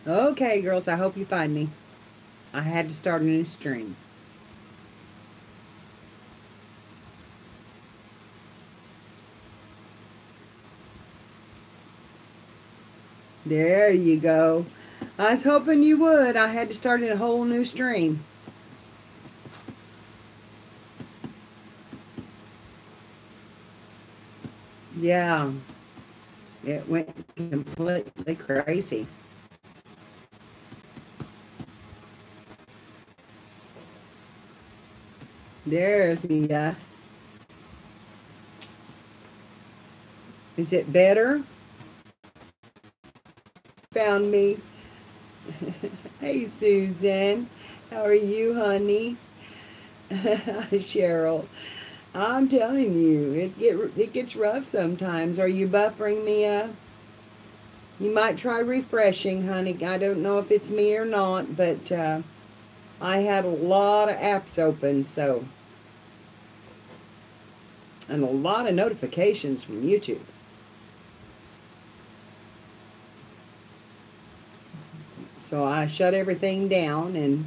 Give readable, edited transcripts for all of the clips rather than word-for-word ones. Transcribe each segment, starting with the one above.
Okay, girls, I hope you find me. I had to start a new stream. There you go. I was hoping you would. I had to start in a whole new stream. Yeah, it went completely crazy. There's Mia. Is it better? Found me. Hey, Susan. How are you, honey? Cheryl. I'm telling you, it gets rough sometimes. Are you buffering, Mia? You might try refreshing, honey. I don't know if it's me or not, but I had a lot of apps open, so, and a lot of notifications from YouTube. So I shut everything down and,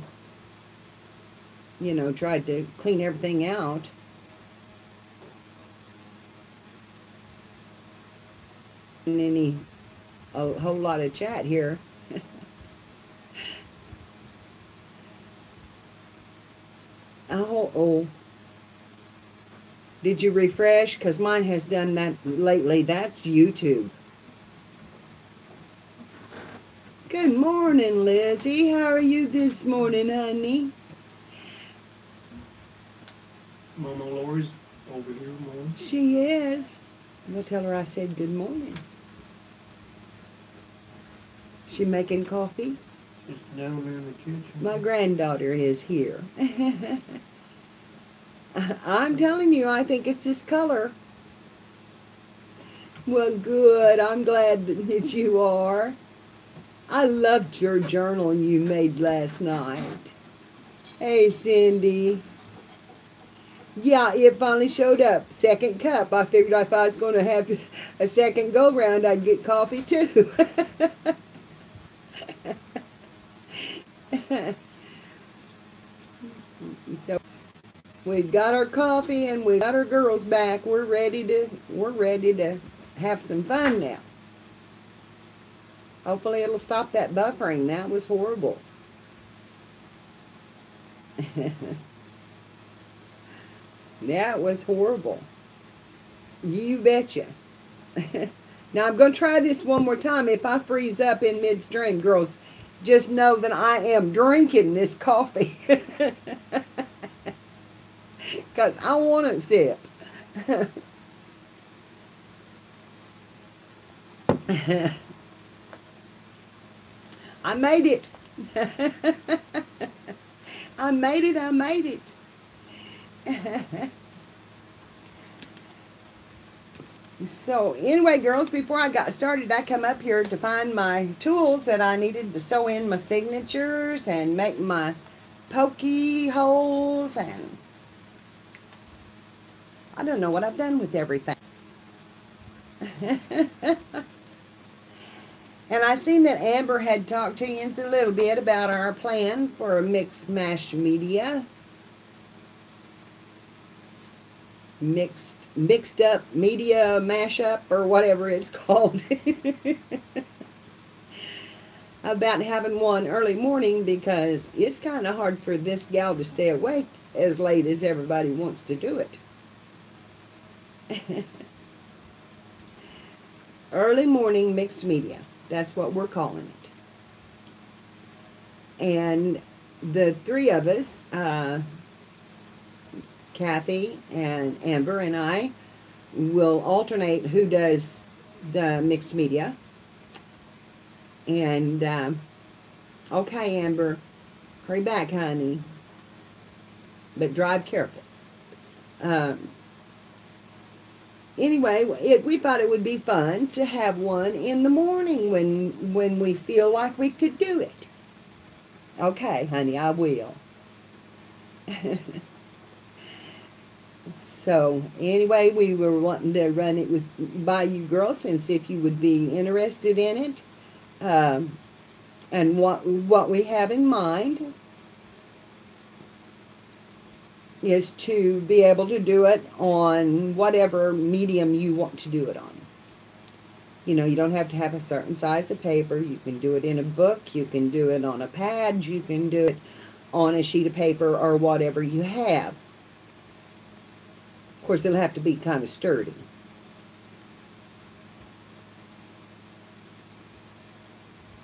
tried to clean everything out. And a whole lot of chat here. Oh, did you refresh? Because mine has done that lately. That's YouTube. Good morning, Lizzie. How are you this morning, honey? Mama Lori's over here, Mom. She is. I'm going to tell her I said good morning. She making coffee? She's down there in the kitchen. My granddaughter is here. I'm telling you, I think it's this color. Well, good. I'm glad that you are. I loved your journal you made last night. Hey, Cindy. Yeah, it finally showed up. Second cup. I figured if I was going to have a second go round, I'd get coffee too. So we got our coffee and we got our girls back. We're ready to have some fun now. Hopefully it'll stop that buffering. That was horrible. That was horrible. You betcha. Now I'm going to try this one more time. If I freeze up in midstream, girls, just know that I am drinking this coffee. Because I want to sip. I made it. I made it. I made it. So anyway, girls, before I got started, I come up here to find my tools that I needed to sew in my signatures and make my pokey holes, and I don't know what I've done with everything. And I seen that Amber had talked to you a little bit about our plan for a mixed mash media. Mixed up media mashup, or whatever it's called. About having one early morning, because it's kind of hard for this gal to stay awake as late as everybody wants to do it. Early morning mixed media. That's what we're calling it. And the three of us, Kathy and Amber and I, will alternate who does the mixed media. And, okay, Amber, hurry back, honey. But drive careful. Anyway, we thought it would be fun to have one in the morning when we feel like we could do it. Okay, honey, I will. So anyway, we were wanting to run it by you girls and see if you would be interested in it. And what we have in mind is to be able to do it on whatever medium you want to do it on. You know, you don't have to have a certain size of paper. You can do it in a book. You can do it on a pad. You can do it on a sheet of paper or whatever you have. Of course, it'll have to be kind of sturdy.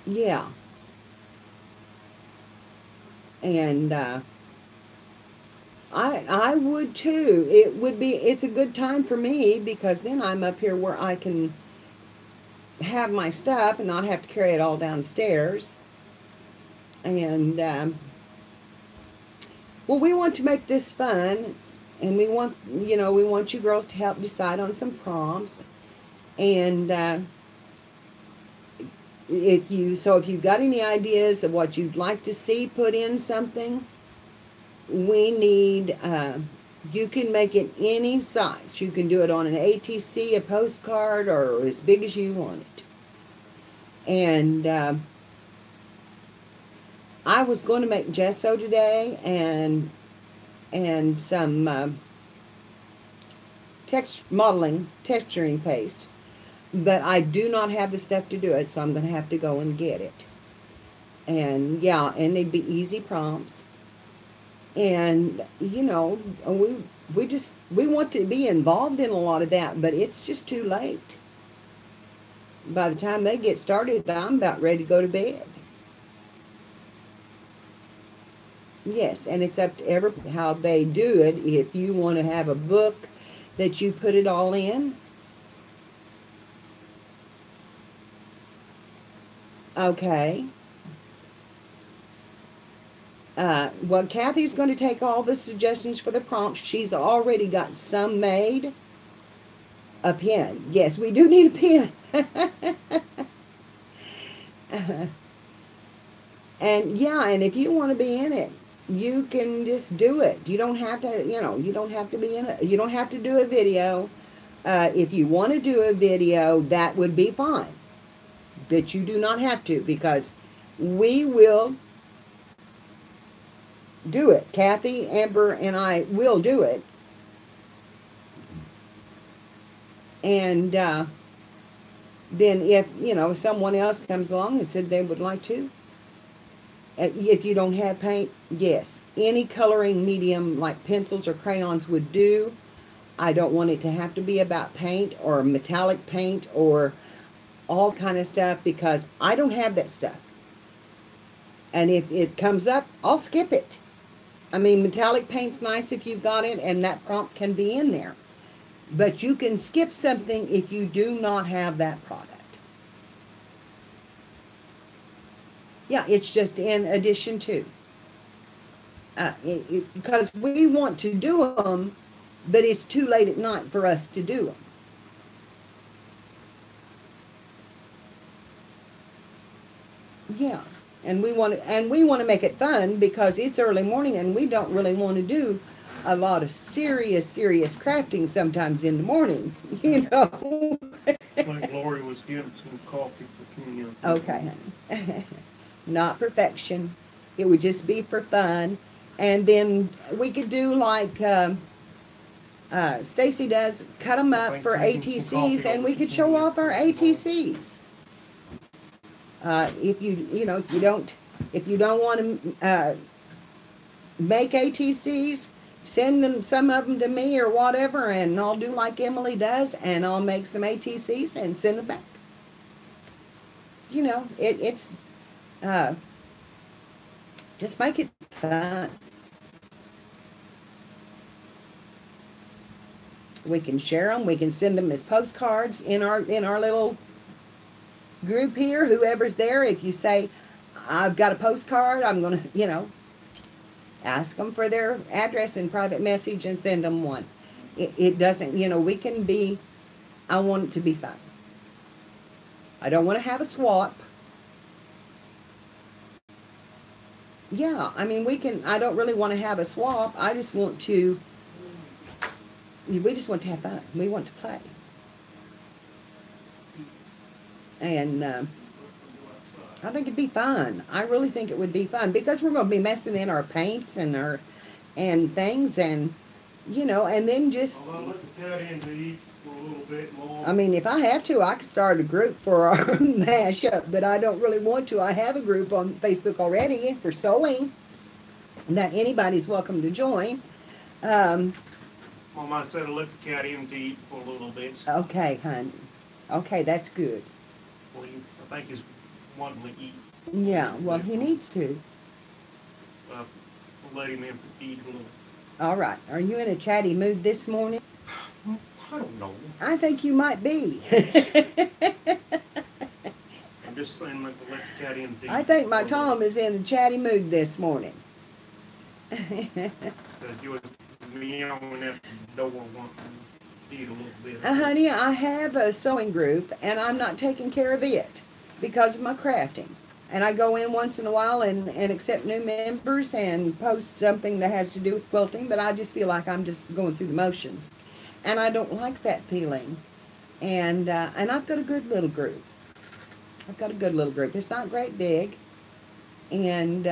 Yeah. And I would too. It's a good time for me because then I'm up here where I can have my stuff and not have to carry it all downstairs. And well, we want to make this fun, and we want you girls to help decide on some prompts. And if you've got any ideas of what you'd like to see put in something, we need, you can make it any size. You can do it on an ATC, a postcard, or as big as you want it. And I was going to make gesso today and some texturing paste. But I do not have the stuff to do it, so I'm going to have to go and get it. And yeah, and they'd be easy prompts. And, you know, we want to be involved in a lot of that, but it's just too late. By the time they get started, I'm about ready to go to bed. Yes, and it's up to how they do it. If you want to have a book that you put it all in, okay. Well, Kathy's going to take all the suggestions for the prompts. She's already got some made. A pen. Yes, we do need a pen. And yeah, and if you want to be in it, you can just do it. You don't have to, you don't have to be in it. You don't have to do a video. If you want to do a video, that would be fine. But you do not have to, because we will do it. Kathy, Amber, and I will do it. And then if, someone else comes along and said they would like to, if you don't have paint, yes. Any coloring medium like pencils or crayons would do. I don't want it to have to be about paint or metallic paint or all kind of stuff, because I don't have that stuff. And if it comes up, I'll skip it. I mean, metallic paint's nice if you've got it, and that prompt can be in there. But you can skip something if you do not have that product. Yeah, it's just in addition to. Because we want to do them, but it's too late at night for us to do them. Yeah, and we want to make it fun because it's early morning and we don't really want to do a lot of serious crafting sometimes in the morning, Like Lori was getting some coffee for Kim. Okay, honey. Not perfection. It would just be for fun. And then we could do like Stacy does, cut them up for ATCs, and we could show off our ATCs. If you don't want to make ATCs, send some of them to me or whatever, and I'll do like Emily does, and I'll make some ATCs and send them back. It's just make it fun. We can share them. We can send them as postcards in our little group here. Whoever's there, if you say, I've got a postcard, I'm going to, ask them for their address in private message and send them one. It doesn't, we can be, I want it to be fun. I don't want to have a swap. Yeah, I mean, I don't really want to have a swap. We just want to have fun. We want to play. And I think it'd be fun. I really think it would be fun because we're going to be messing in our paints and our and things and and then just Well, I'll let the cat in to eat for a little bit more. I mean, if I have to, I could start a group for our mashup, but I don't really want to. I have a group on Facebook already for sewing that anybody's welcome to join. Mom, I said I'll let the cat in to eat for a little bit. Okay, honey. Okay, that's good. Well, I think he's wanting to eat. Yeah, well, he needs to. We'll let him in to eat a little. All right. Are you in a chatty mood this morning? I don't know. I think you might be. I'm just saying let the cat in to eat. I think my Tom is in a chatty mood this morning. Because you was meowing at the door wanting to eat a little bit. Honey, I have a sewing group, and I'm not taking care of it because of my crafting. And I go in once in a while and accept new members and post something that has to do with quilting, but I just feel like I'm just going through the motions. And I don't like that feeling. And I've got a good little group. It's not great big. And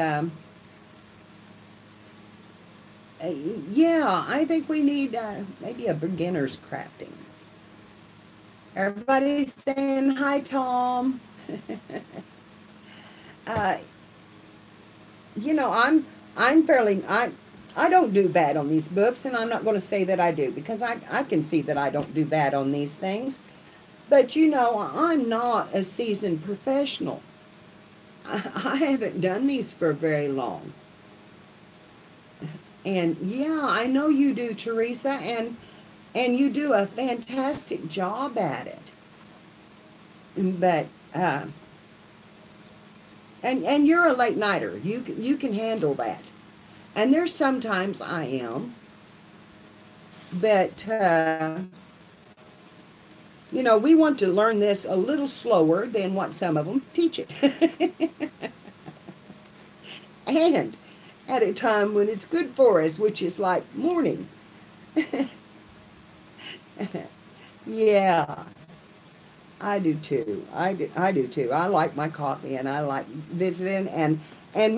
yeah, I think we need maybe a beginner's crafting. Everybody's saying hi, Tom. I'm fairly I don't do bad on these books, and I'm not going to say that I do because I can see that I don't do bad on these things. But I'm not a seasoned professional. I haven't done these for very long. And yeah, I know you do, Teresa, and you do a fantastic job at it. But and you're a late nighter. You can handle that. And there's sometimes I am. But we want to learn this a little slower than what some of them teach it. And at a time when it's good for us, which is like morning. Yeah, I do too. I do too. I like my coffee and I like visiting, and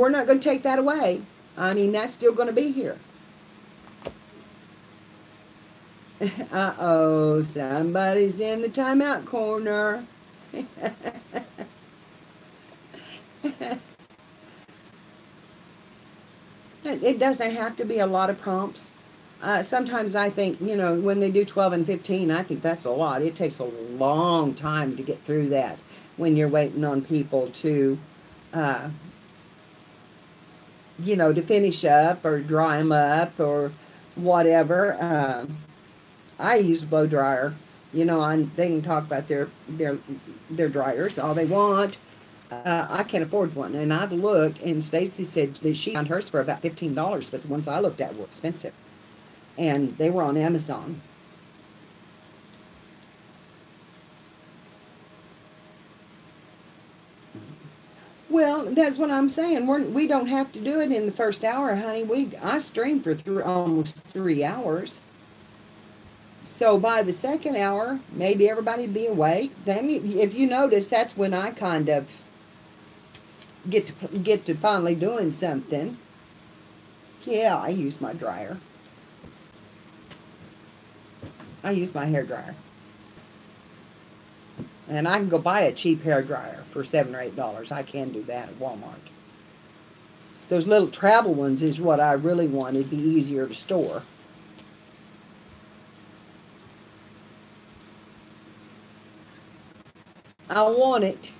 we're not going to take that away. I mean, that's still going to be here. Uh-oh, somebody's in the timeout corner. It doesn't have to be a lot of prompts. Sometimes I think, when they do 12 and 15, I think that's a lot. It takes a long time to get through that when you're waiting on people to, to finish up or dry them up or whatever. I use a blow dryer. They can talk about their dryers all they want. I can't afford one, and I've looked, and Stacy said that she found hers for about $15, but the ones I looked at were expensive, and they were on Amazon. Well, that's what I'm saying. We don't have to do it in the first hour, honey. I stream for almost 3 hours. So by the second hour, maybe everybody be awake. Then, if you notice, that's when I kind of get to finally doing something. Yeah, I use my dryer. I use my hair dryer. And I can go buy a cheap hair dryer for $7 or $8. I can do that at Walmart. Those little travel ones is what I really want. It'd be easier to store. I want it.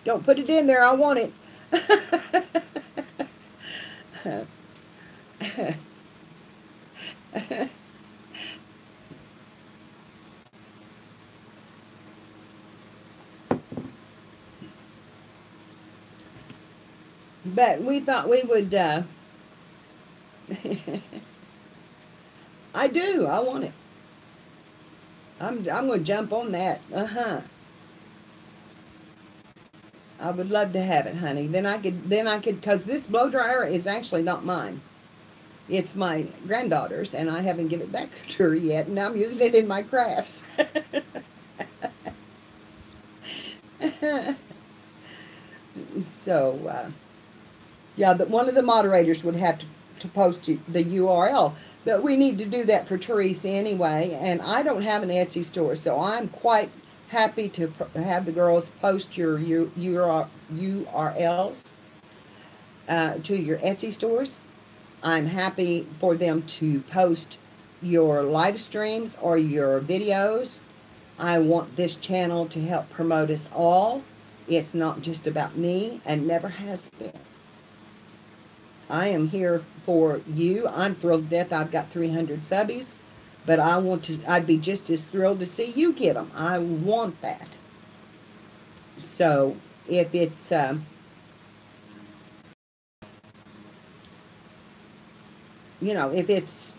Don't put it in there. I want it. But we thought we would, I do. I want it. I'm going to jump on that. Uh-huh. I would love to have it, honey. Then I could, because this blow dryer is actually not mine. It's my granddaughter's, and I haven't given it back to her yet, and I'm using it in my crafts. So, yeah, one of the moderators would have to post the URL. But we need to do that for Teresa anyway. And I don't have an Etsy store, so I'm quite happy to have the girls post your URLs to your Etsy stores. I'm happy for them to post your live streams or your videos. I want this channel to help promote us all. It's not just about me, and never has been. I am here for you. I'm thrilled to death I've got 300 subbies, but I'd be just as thrilled to see you get them. I want that. So if it's you know, if it's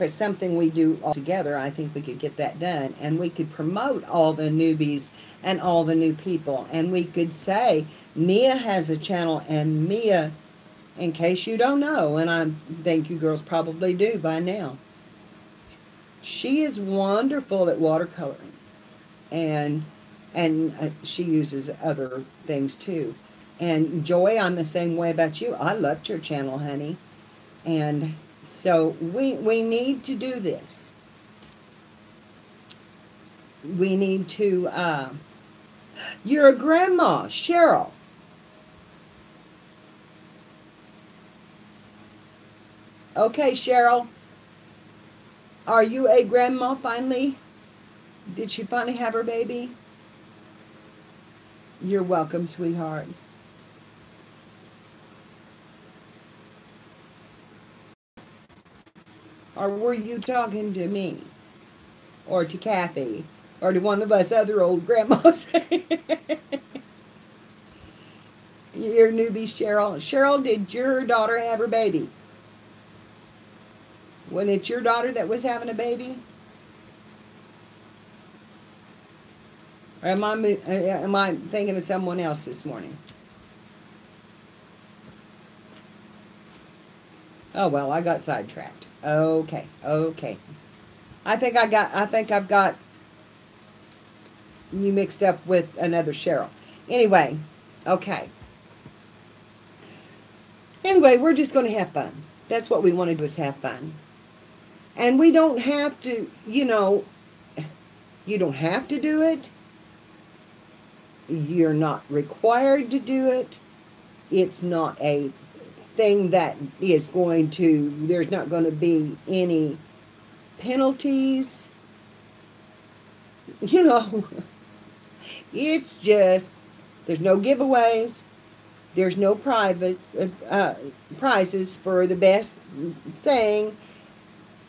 something we do all together, I think we could get that done. And we could promote all the newbies and all the new people. And we could say, Mia has a channel, and Mia, in case you don't know, and I think you girls probably do by now, she is wonderful at watercoloring. And she uses other things too. And Joy, I'm the same way about you. I loved your channel, honey. And so we need to do this. We need to, you're a grandma, Cheryl. Okay, Cheryl. Are you a grandma finally? Did she finally have her baby? You're welcome, sweetheart. Or were you talking to me? Or to Kathy? Or to one of us other old grandmas? You're newbie, Cheryl. Cheryl, did your daughter have her baby? Wasn't it your daughter that was having a baby? Or am I thinking of someone else this morning? Oh, well, I got sidetracked. Okay. I think I've got you mixed up with another Cheryl. Anyway, okay. Anyway, we're just going to have fun. That's what we want to do, is have fun. And we don't have to, you don't have to do it. You're not required to do it. It's not a thing that is going to, there's not going to be any penalties. It's just, there's no giveaways. There's no prizes for the best thing.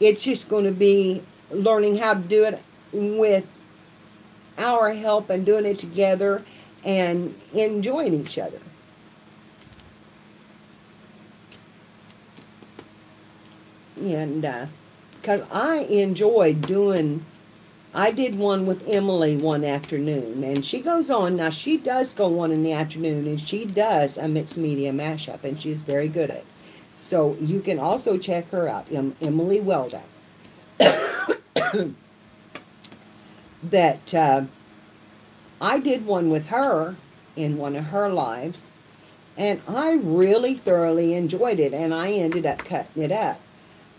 It's just going to be learning how to do it with our help and doing it together and enjoying each other. And because I enjoyed doing, I did one with Emily one afternoon, and she goes on, now she does go on in the afternoon, and she does a mixed media mashup, and she's very good at it. So you can also check her out, Emily Welda. That I did one with her in one of her lives, and I really thoroughly enjoyed it, and I ended up cutting it up.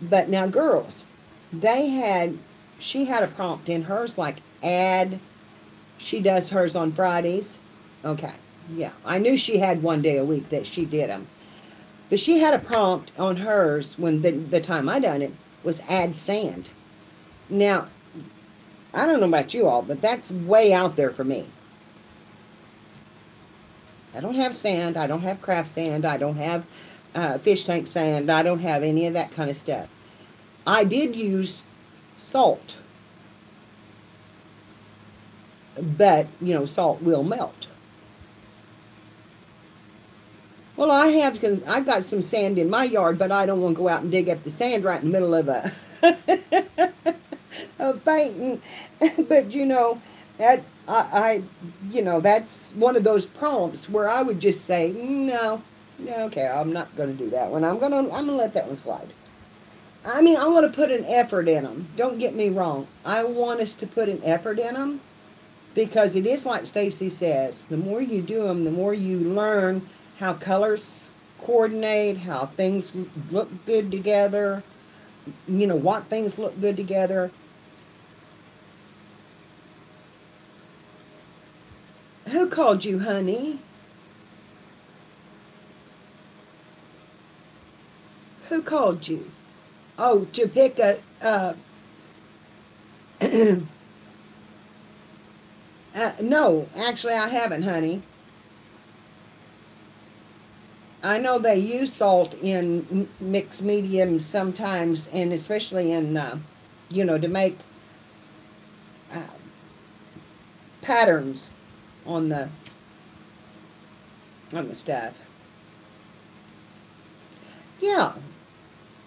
But now, girls, she had a prompt in hers, like she does hers on Fridays. Okay, yeah, I knew she had one day a week that she did them. But she had a prompt on hers when the time I done it was add sand. Now, I don't know about you all, but that's way out there for me. I don't have sand. I don't have craft sand. I don't have fish tank sand. I don't have any of that kind of stuff. I did use salt. But, salt will melt. Well, I've got some sand in my yard, but I don't want to go out and dig up the sand right in the middle of a painting. But that that's one of those prompts where I would just say, no, okay, I'm not going to do that one. I'm going to let that one slide. I mean, I want to put an effort in them. Don't get me wrong. I want us to put an effort in them. Because it is like Stacy says, the more you do them, the more you learn how colors coordinate, how things look good together, you know, what things look good together. Who called you, honey? Who called you? Oh, to pick a, no, actually I haven't, honey. I know they use salt in mixed mediums sometimes, and especially in, you know, to make uh, patterns on the stuff. Yeah,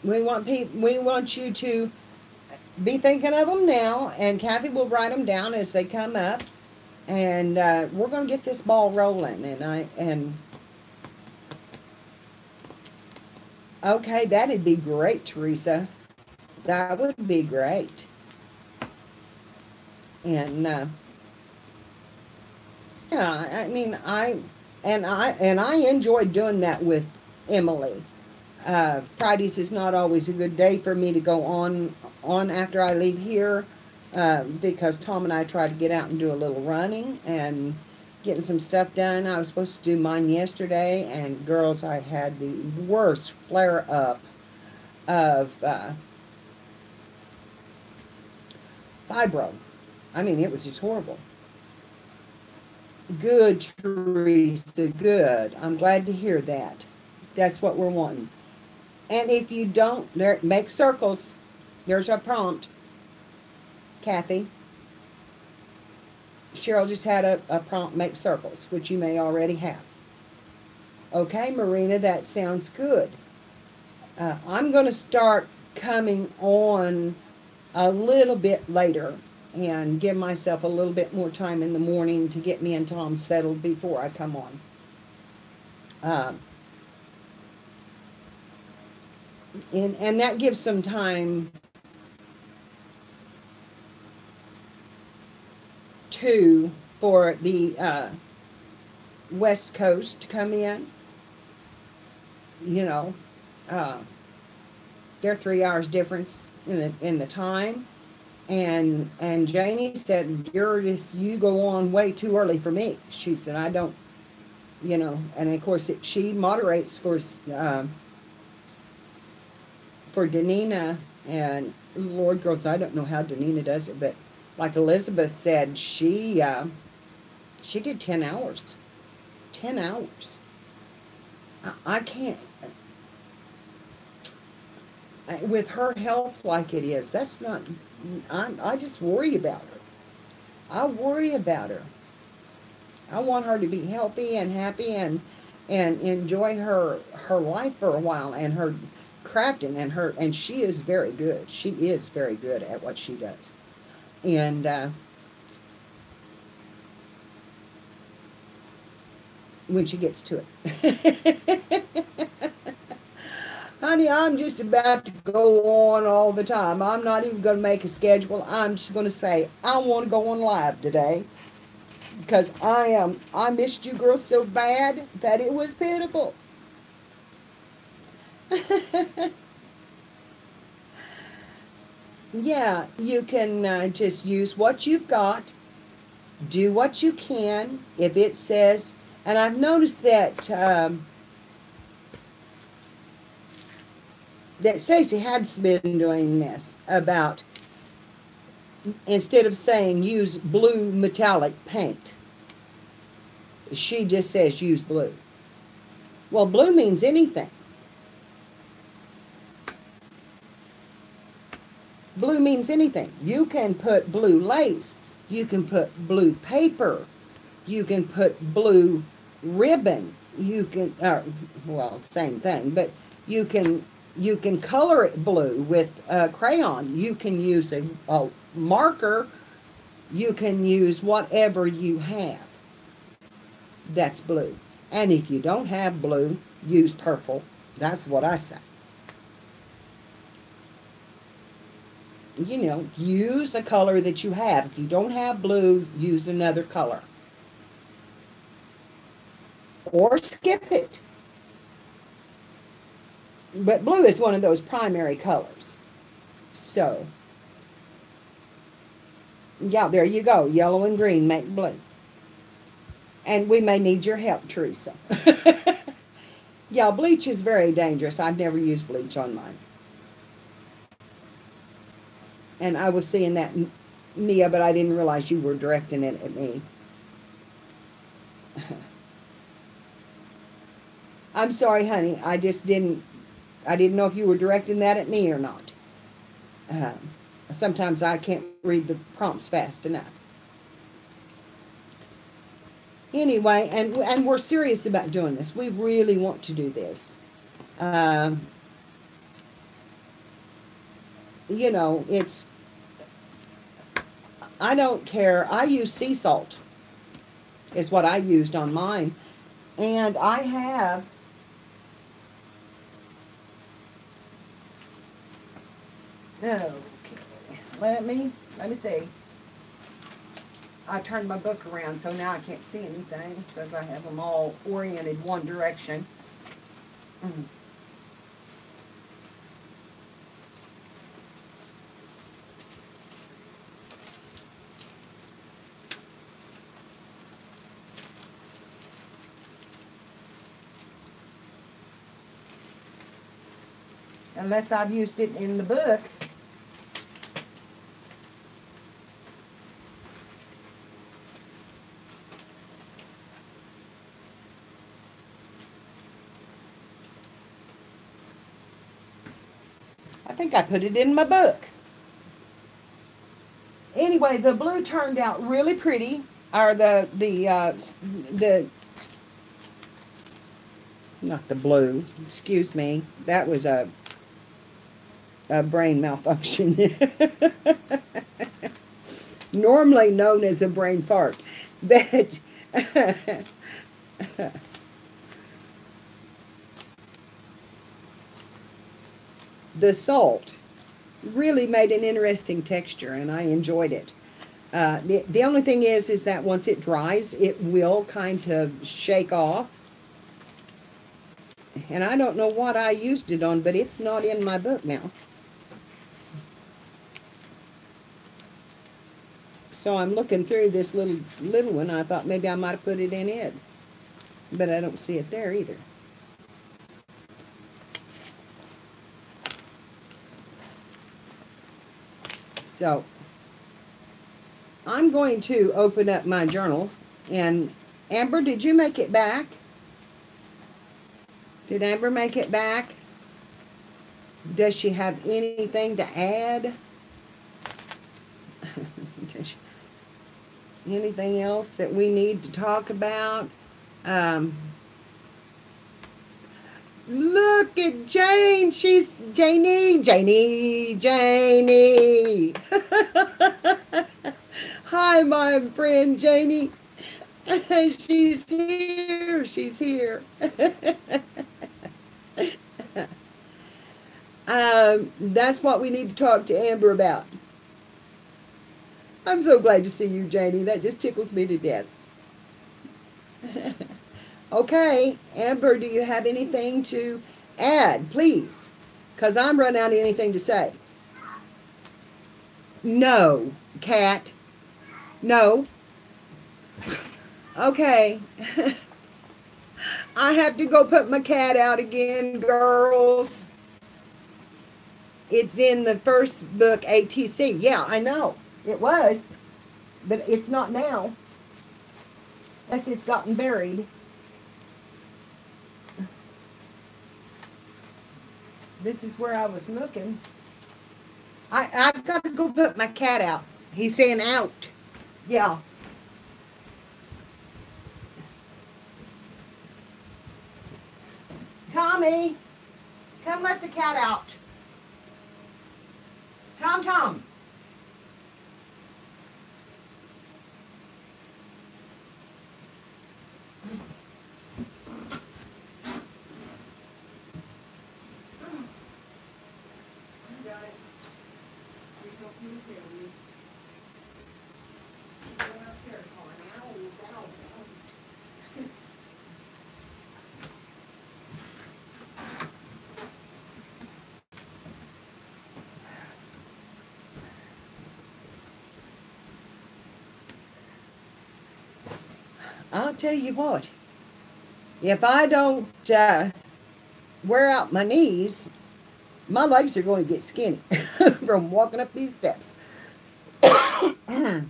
we want you to be thinking of them now, and Kathy will write them down as they come up, and we're going to get this ball rolling. And okay, that'd be great, Teresa. That would be great. And yeah, I mean, I enjoyed doing that with Emily. Fridays is not always a good day for me to go on after I leave here, because Tom and I try to get out and do a little running and getting some stuff done. I was supposed to do mine yesterday, and girls, I had the worst flare up of fibro. I mean, it was just horrible. Good, Teresa, good. I'm glad to hear that. That's what we're wanting. And if you don't, make circles. There's your prompt, Kathy. Cheryl just had a prompt, make circles, which you may already have. Okay, Marina, that sounds good. I'm going to start coming on a little bit later and give myself a little bit more time in the morning to get me and Tom settled before I come on. And that gives some time too for the West Coast to come in. You know, they're 3 hours difference in the time. And Janie said, you go on way too early for me. She said, I don't, you know, and of course she moderates for Danina, and Lord, girls, I don't know how Danina does it, but like Elizabeth said, she did 10 hours. 10 hours. I can't, with her health like it is, that's not, I just worry about her. I worry about her. I want her to be healthy and happy and enjoy her life for a while, and her crafting, and she is very good. She is very good at what she does. And when she gets to it. Honey, I'm just about to go on all the time. I'm not even going to make a schedule. I'm just going to say, I want to go on live today. Because I missed you girls so bad that it was pitiful. Yeah, you can just use what you've got. Do what you can. If it says, and I've noticed that that Stacy has been doing this about, instead of saying use blue metallic paint, she just says use blue. Well, blue means anything. Blue means anything. You can put blue lace. You can put blue paper. You can put blue ribbon. You can, well, same thing, but you can color it blue with a crayon. You can use a marker. You can use whatever you have. That's blue. And if you don't have blue, use purple. That's what I say. you know, use a color that you have. If you don't have blue, use another color. Or skip it. But blue is one of those primary colors. So, yeah, there you go. Yellow and green make blue. And we may need your help, Teresa. Yeah, bleach is very dangerous. I've never used bleach on mine. And I was seeing that, Mia, but I didn't realize you were directing it at me. I'm sorry, honey. I didn't know if you were directing that at me or not. Sometimes I can't read the prompts fast enough. Anyway, and we're serious about doing this. We really want to do this. You know, I don't care. I use sea salt is what I used on mine. And I have okay. Let me see. I turned my book around, so now I can't see anything because I have them all oriented one direction. Unless I've used it in the book. I think I put it in my book. Anyway, the blue turned out really pretty. Or not the blue, excuse me. That was a brain malfunction. Normally known as a brain fart. But the salt really made an interesting texture, and I enjoyed it. The only thing is that once it dries, it will kind of shake off. And I don't know what I used it on, but it's not in my book now. So I'm looking through this little one. I thought maybe I might have put it in it. But I don't see it there either. So I'm going to open up my journal. And Amber, did you make it back? Did Amber make it back? Does she have anything to add? Anything else that we need to talk about? Look at Jane. She's Janie. Hi, my friend Janie. She's here. She's here. That's what we need to talk to Amber about. I'm so glad to see you, Janie. That just tickles me to death. Okay, Amber, do you have anything to add, please? Because I'm running out of anything to say. No, Cat. No. Okay. I have to go put my cat out again, girls. It's in the first book, ATC. Yeah, I know. It was. But it's not now. Unless it's gotten buried. This is where I was looking. I've got to go put my cat out. He's saying out. Yeah. Tommy, come let the cat out. Tom. I'll tell you what, if I don't wear out my knees, my legs are going to get skinny from walking up these steps. Yeah,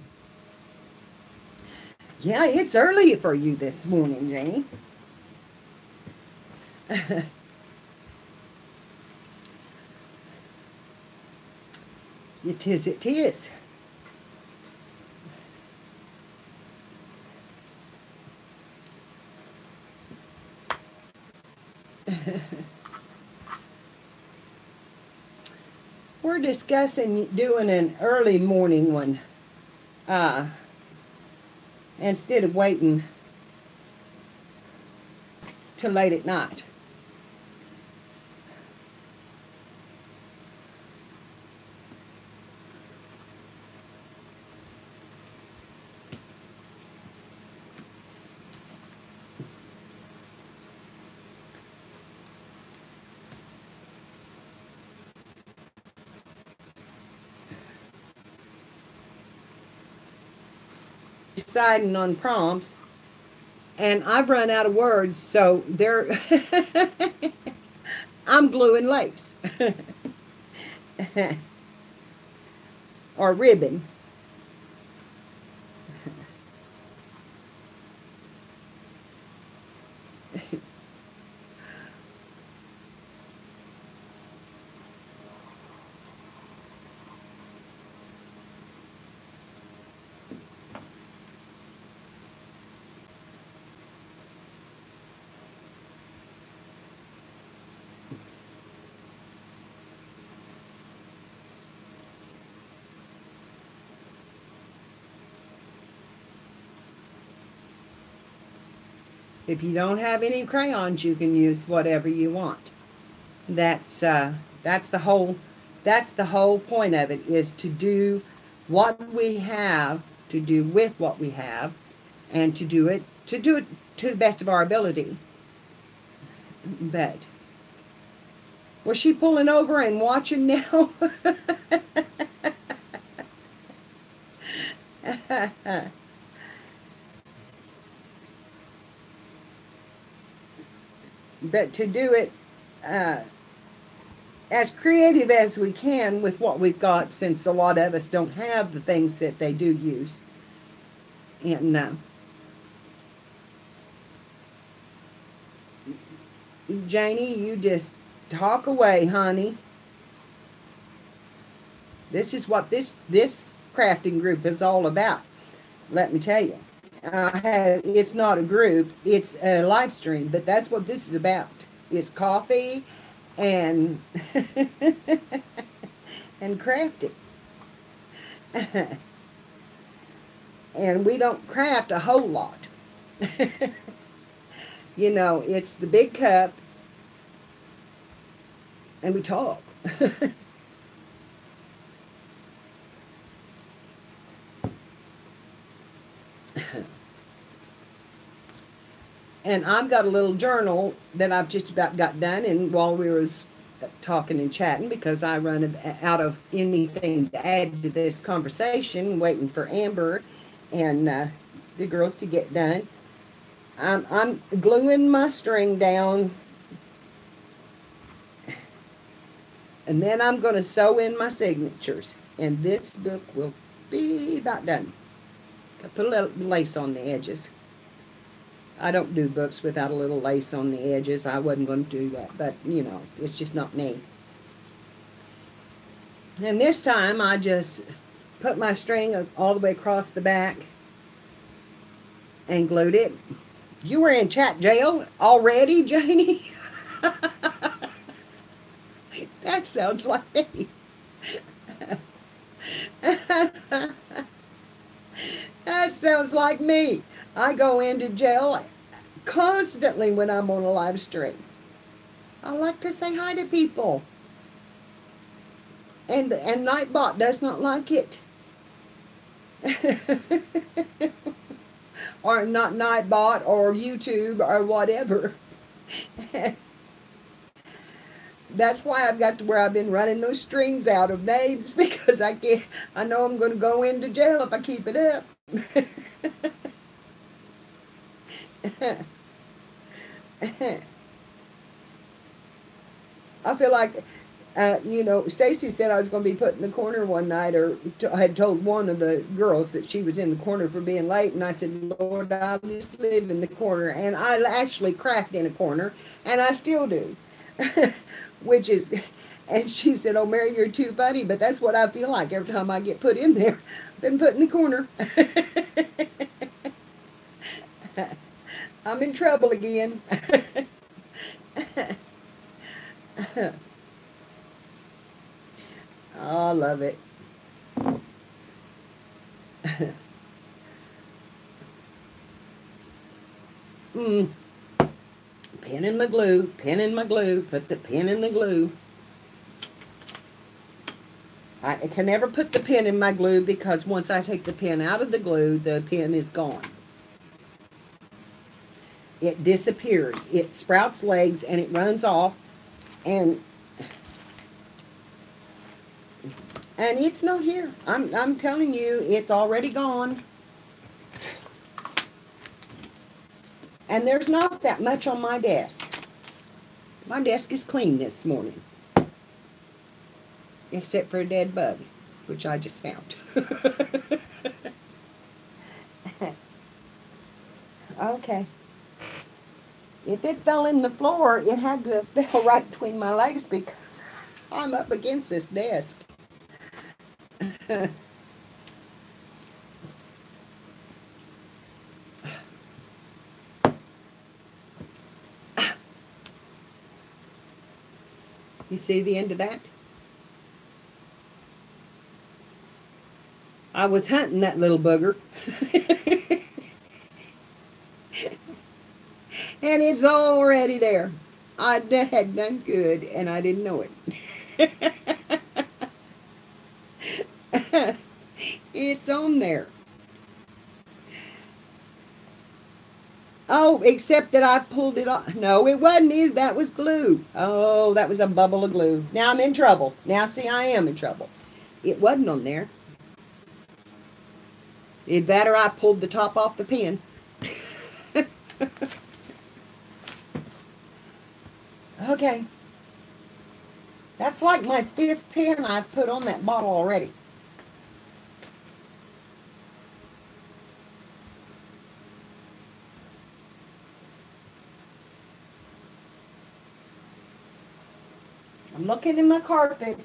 it's early for you this morning, Janie. It is, it is. We're discussing doing an early morning one instead of waiting till late at night. Deciding on prompts, and I've run out of words, so they're I'm gluing lace or ribbon. If you don't have any crayons, you can use whatever you want. That's the whole point of it, is to do what we have, to do with what we have, and to do it to the best of our ability. But was she pulling over and watching now? But to do it as creative as we can with what we've got, since a lot of us don't have the things that they do use. And Janie, you just talk away, honey. This is what this crafting group is all about. Let me tell you. It's not a group, it's a live stream, but that's what this is about. It's coffee and and crafting. And we don't craft a whole lot. You know, it's the big cup and we talk. And I've got a little journal that I've just about got done, and while we was talking and chatting, because I run out of anything to add to this conversation, waiting for Amber and the girls to get done, I'm gluing my string down, and then I'm going to sew in my signatures, and this book will be about done. I put a little lace on the edges. I don't do books without a little lace on the edges. I wasn't going to do that, but, you know, it's just not me. And this time, I just put my string all the way across the back and glued it. You were in chat jail already, Janie? That sounds like me. That sounds like me. I go into jail constantly when I'm on a live stream. I like to say hi to people. And Nightbot does not like it. Or not Nightbot or YouTube or whatever. That's why I've got to where I've been running those strings out of names, because I know I'm going to go into jail if I keep it up. I feel like, Stacy said I was going to be put in the corner one night, or I had told one of the girls that she was in the corner for being late, and I said, Lord, I just live in the corner. And I actually cracked in a corner, and I still do. Which is, and she said, oh, Mary, you're too funny, but that's what I feel like every time I get put in there. Been put in the corner. I'm in trouble again. Oh, I love it. Pin in my glue, pin in my glue, put the pin in the glue. I can never put the pin in my glue because once I take the pin out of the glue, the pin is gone. It disappears. It sprouts legs and it runs off, and it's not here. I'm telling you, it's already gone. And there's not that much on my desk. My desk is clean this morning. Except for a dead bug, which I just found. Okay. If it fell in the floor, it had to have fell right between my legs because I'm up against this desk. You see the end of that? I was hunting that little booger. And it's already there. I had done good, and I didn't know it. It's on there. Oh, except that I pulled it off. No, it wasn't either. That was glue. Oh, that was a bubble of glue. Now I'm in trouble. Now, see, I am in trouble. It wasn't on there. Either that or I pulled the top off the pen. Okay. That's like my 5th pen I've put on that bottle already. I'm looking in my carpet.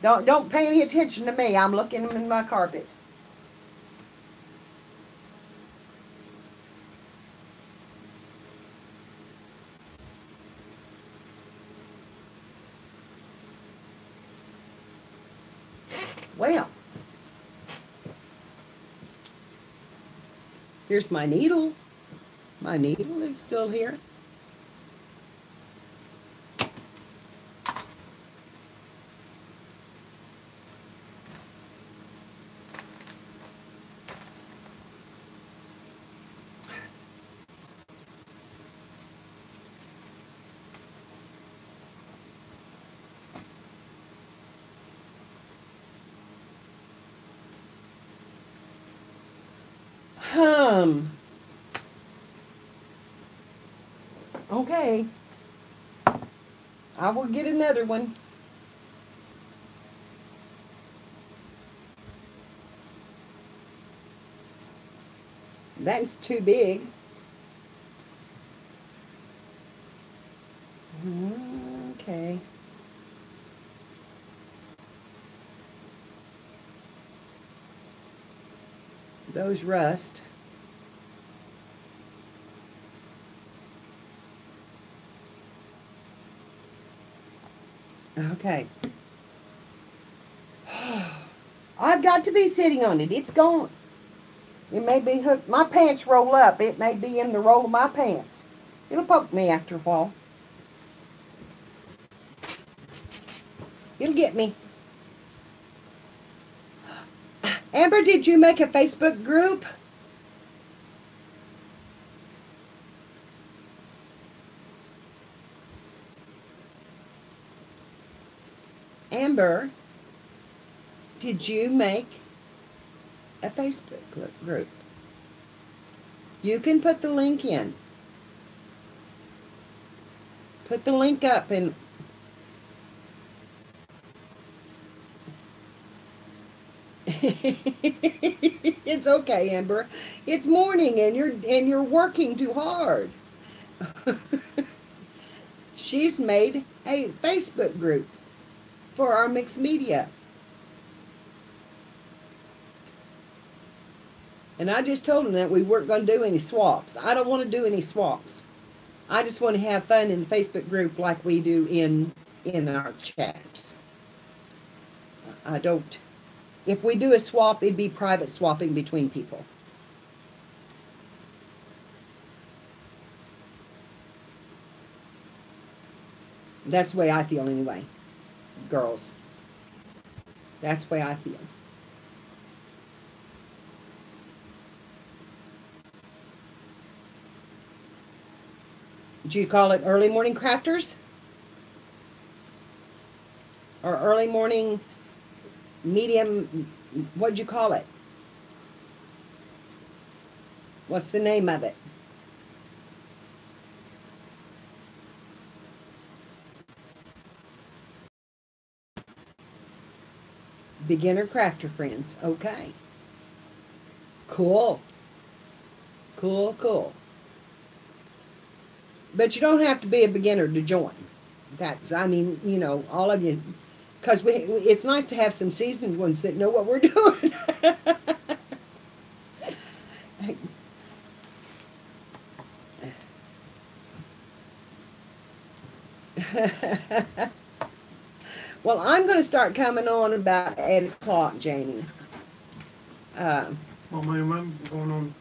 Don't pay any attention to me. I'm looking in my carpet. Well, here's my needle. My needle is still here. Okay. I will get another one. That's too big. Okay. Those rust. Okay. I've got to be sitting on it. It's gone. It may be hooked. My pants roll up. It may be in the roll of my pants. It'll poke me after a while. It'll get me. Amber, did you make a Facebook group? Amber, did you make a Facebook group? You can put the link in. Put the link up and it's okay, Amber. It's morning and you're working too hard. She's made a Facebook group for our mixed media. And I just told them that we weren't going to do any swaps. I don't want to do any swaps. I just want to have fun in the Facebook group like we do in our chats. I don't. If we do a swap, it'd be private swapping between people. That's the way I feel anyway, girls. That's the way I feel. Do you call it early morning crafters? Or early morning medium, what'd you call it? What's the name of it? Beginner crafter friends. Okay. Cool. Cool. But you don't have to be a beginner to join. That's, I mean, you know, all of you, because it's nice to have some seasoned ones that know what we're doing. Well, I'm going to start coming on about 8 o'clock, Janie. Well, ma'am, I'm going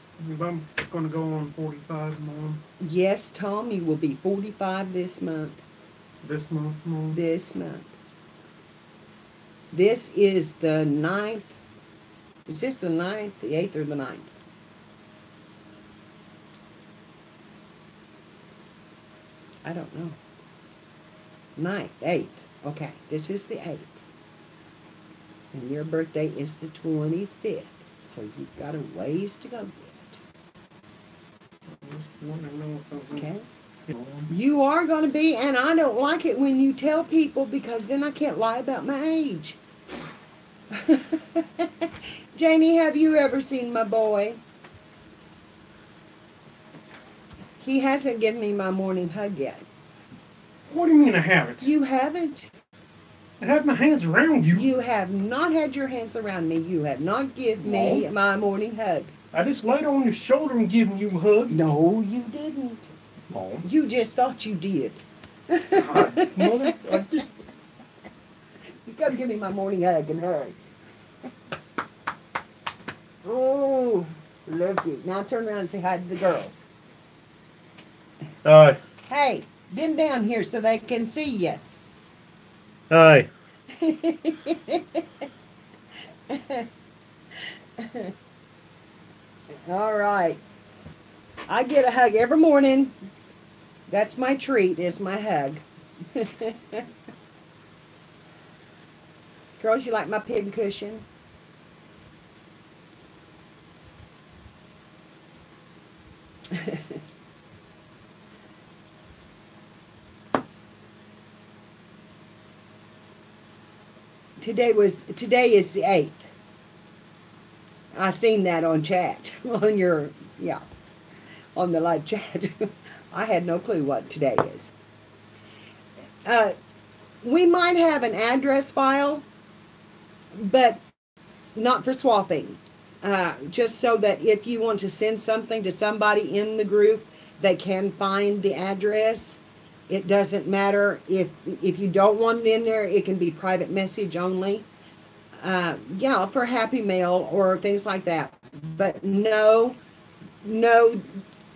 to go on 45 more. Yes, Tom, you will be 45 this month. This month, Mom? This month. This is the 9th. Is this the 9th, the 8th, or the 9th? I don't know. 9th, 8th. Okay, this is the 8th. And your birthday is the 25th. So you've got a ways to go yet. Okay? You are going to be, and I don't like it when you tell people because then I can't lie about my age. Janie, have you ever seen my boy? He hasn't given me my morning hug yet. What do you mean I haven't? You haven't? I have my hands around you. You have not had your hands around me. You have not given me my morning hug. I just laid on your shoulder and given you a hug. No, you didn't. Mom. You just thought you did. God, Mother, I just... You come give me my morning hug and hurry. Oh, love you. Now turn around and say hi to the girls. Hi. Hey, bend down here so they can see you. Hi. All right. I get a hug every morning. That's my treat, is my hug. Girls, you like my pin cushion? Today is the 8th. I seen that on chat, on your, yeah, on the live chat. I had no clue what today is. We might have an address file, but not for swapping. Just so that if you want to send something to somebody in the group, they can find the address. It doesn't matter if you don't want it in there. It can be private message only. Yeah, for Happy Mail or things like that. But no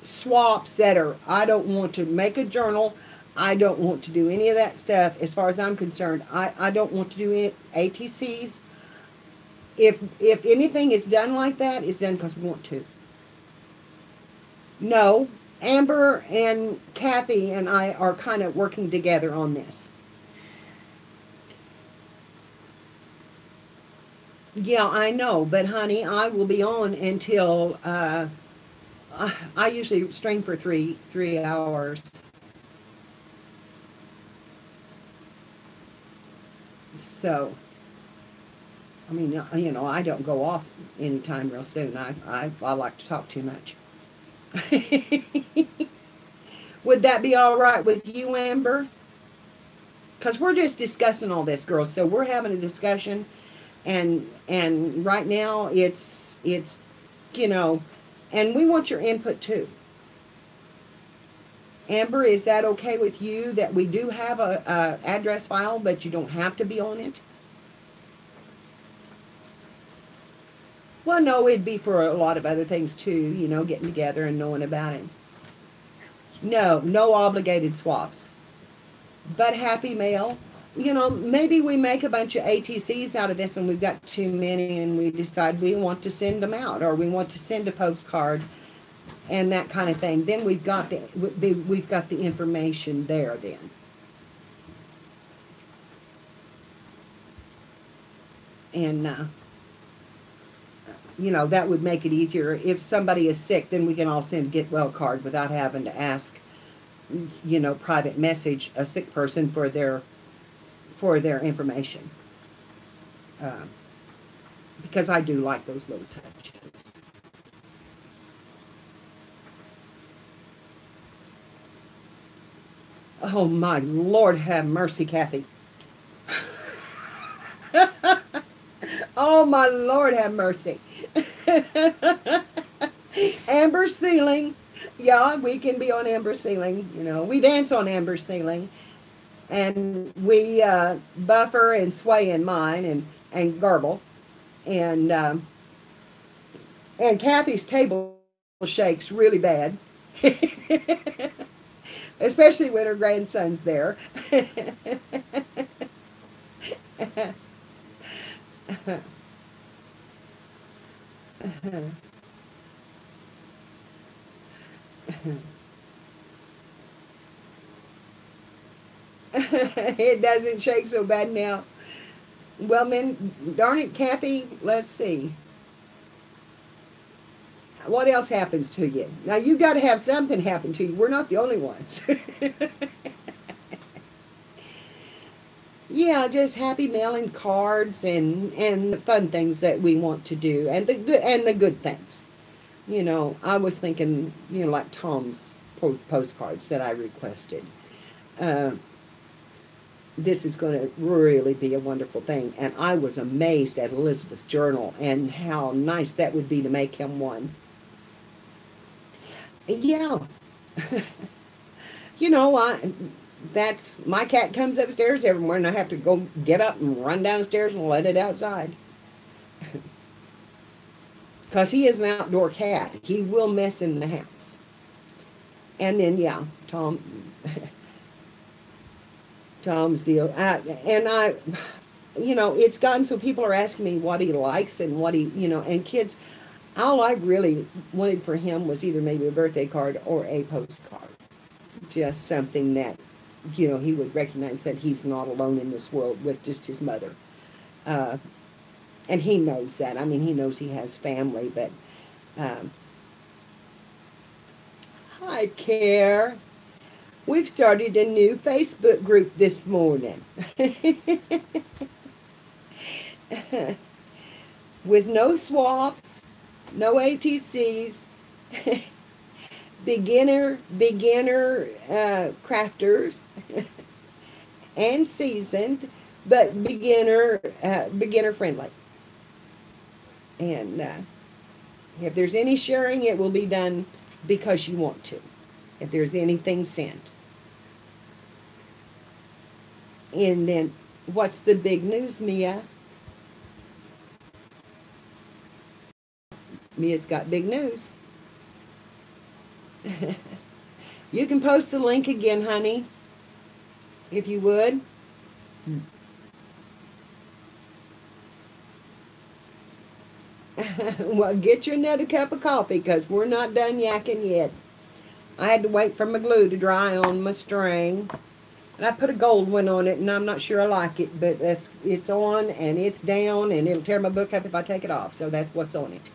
swaps that are, I don't want to make a journal. I don't want to do any of that stuff. As far as I'm concerned, I don't want to do any ATCs. If anything is done like that, it's done because we want to. No, Amber and Kathy and I are kind of working together on this. Yeah, I know, but honey, I will be on until I usually stream for three hours. So, I mean, you know, I don't go off anytime real soon. I like to talk too much. Would that be all right with you, Amber? Because we're just discussing all this, girls. So we're having a discussion, and right now it's you know, and we want your input too. Amber, is that okay with you that we do have a address file, but you don't have to be on it? Well, no, it'd be for a lot of other things too, you know, getting together and knowing about it. No, no obligated swaps. But happy mail. You know, maybe we make a bunch of ATCs out of this and we've got too many and we decide we want to send them out, or we want to send a postcard and that kind of thing. Then we've got the information there then. And you know, that would make it easier. If somebody is sick, then we can all send a get well card without having to ask, you know, private message a sick person for their information. Because I do like those little touches. Oh my Lord, have mercy, Kathy. Oh my Lord, have mercy. Amber Ceiling. Yeah, we can be on Amber Ceiling. You know, we dance on Amber Ceiling. And we buffer and sway in mine and garble. And Kathy's table shakes really bad. Especially when her grandson's there. It doesn't shake so bad now. Well, then, darn it, Kathy, let's see. What else happens to you? Now, you got to have something happen to you. We're not the only ones. Yeah, just happy mailing cards and fun things that we want to do, and the good things. You know, I was thinking, you know, like Tom's postcards that I requested. This is going to really be a wonderful thing, and I was amazed at Elizabeth's journal and how nice that would be to make him one. Yeah. You know, that's my cat comes upstairs every morning. I have to go get up and run downstairs and let it outside. Because he is an outdoor cat. He will mess in the house. And then, yeah, Tom's deal. You know, it's gotten so people are asking me what he likes and what he, you know, and kids, all I really wanted for him was either maybe a birthday card or a postcard. Just something that, you know, he would recognize that he's not alone in this world with just his mother. And he knows that. I mean, he knows he has family, but hi, Care. We've started a new Facebook group this morning. With no swaps, no ATCs, beginner crafters, and seasoned, but beginner friendly. And if there's any sharing, it will be done because you want to. If there's anything sent. And then, what's the big news, Mia? Mia's got big news. You can post the link again, honey. if you would. Well, get you another cup of coffee because we're not done yakking yet. I had to wait for my glue to dry on my string. And I put a gold one on it, and I'm not sure I like it, but it's on and it's down, and it'll tear my book up if I take it off. So that's what's on it.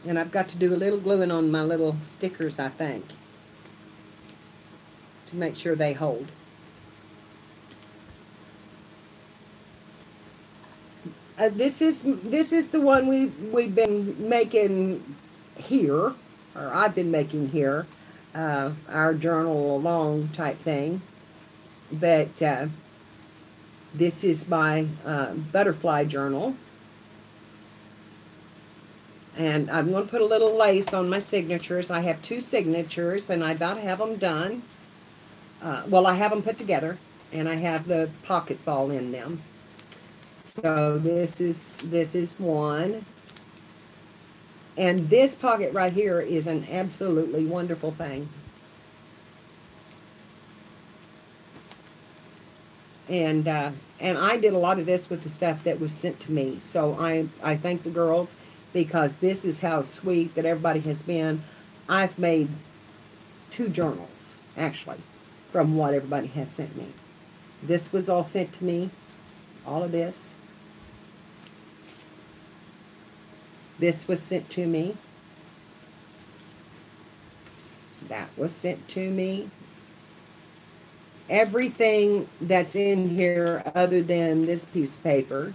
And I've got to do a little gluing on my little stickers, I think, to make sure they hold. This is the one we've been making here, or I've been making here, our journal along type thing. But this is my butterfly journal. And I'm going to put a little lace on my signatures. I have 2 signatures, and I about have them done. Well, I have them put together, and I have the pockets all in them. So this is one. And this pocket right here is an absolutely wonderful thing. And I did a lot of this with the stuff that was sent to me. So I thank the girls, because this is how sweet that everybody has been. I've made 2 journals, actually, from what everybody has sent me. This was all sent to me, all of this. This was sent to me. That was sent to me. Everything that's in here other than this piece of paper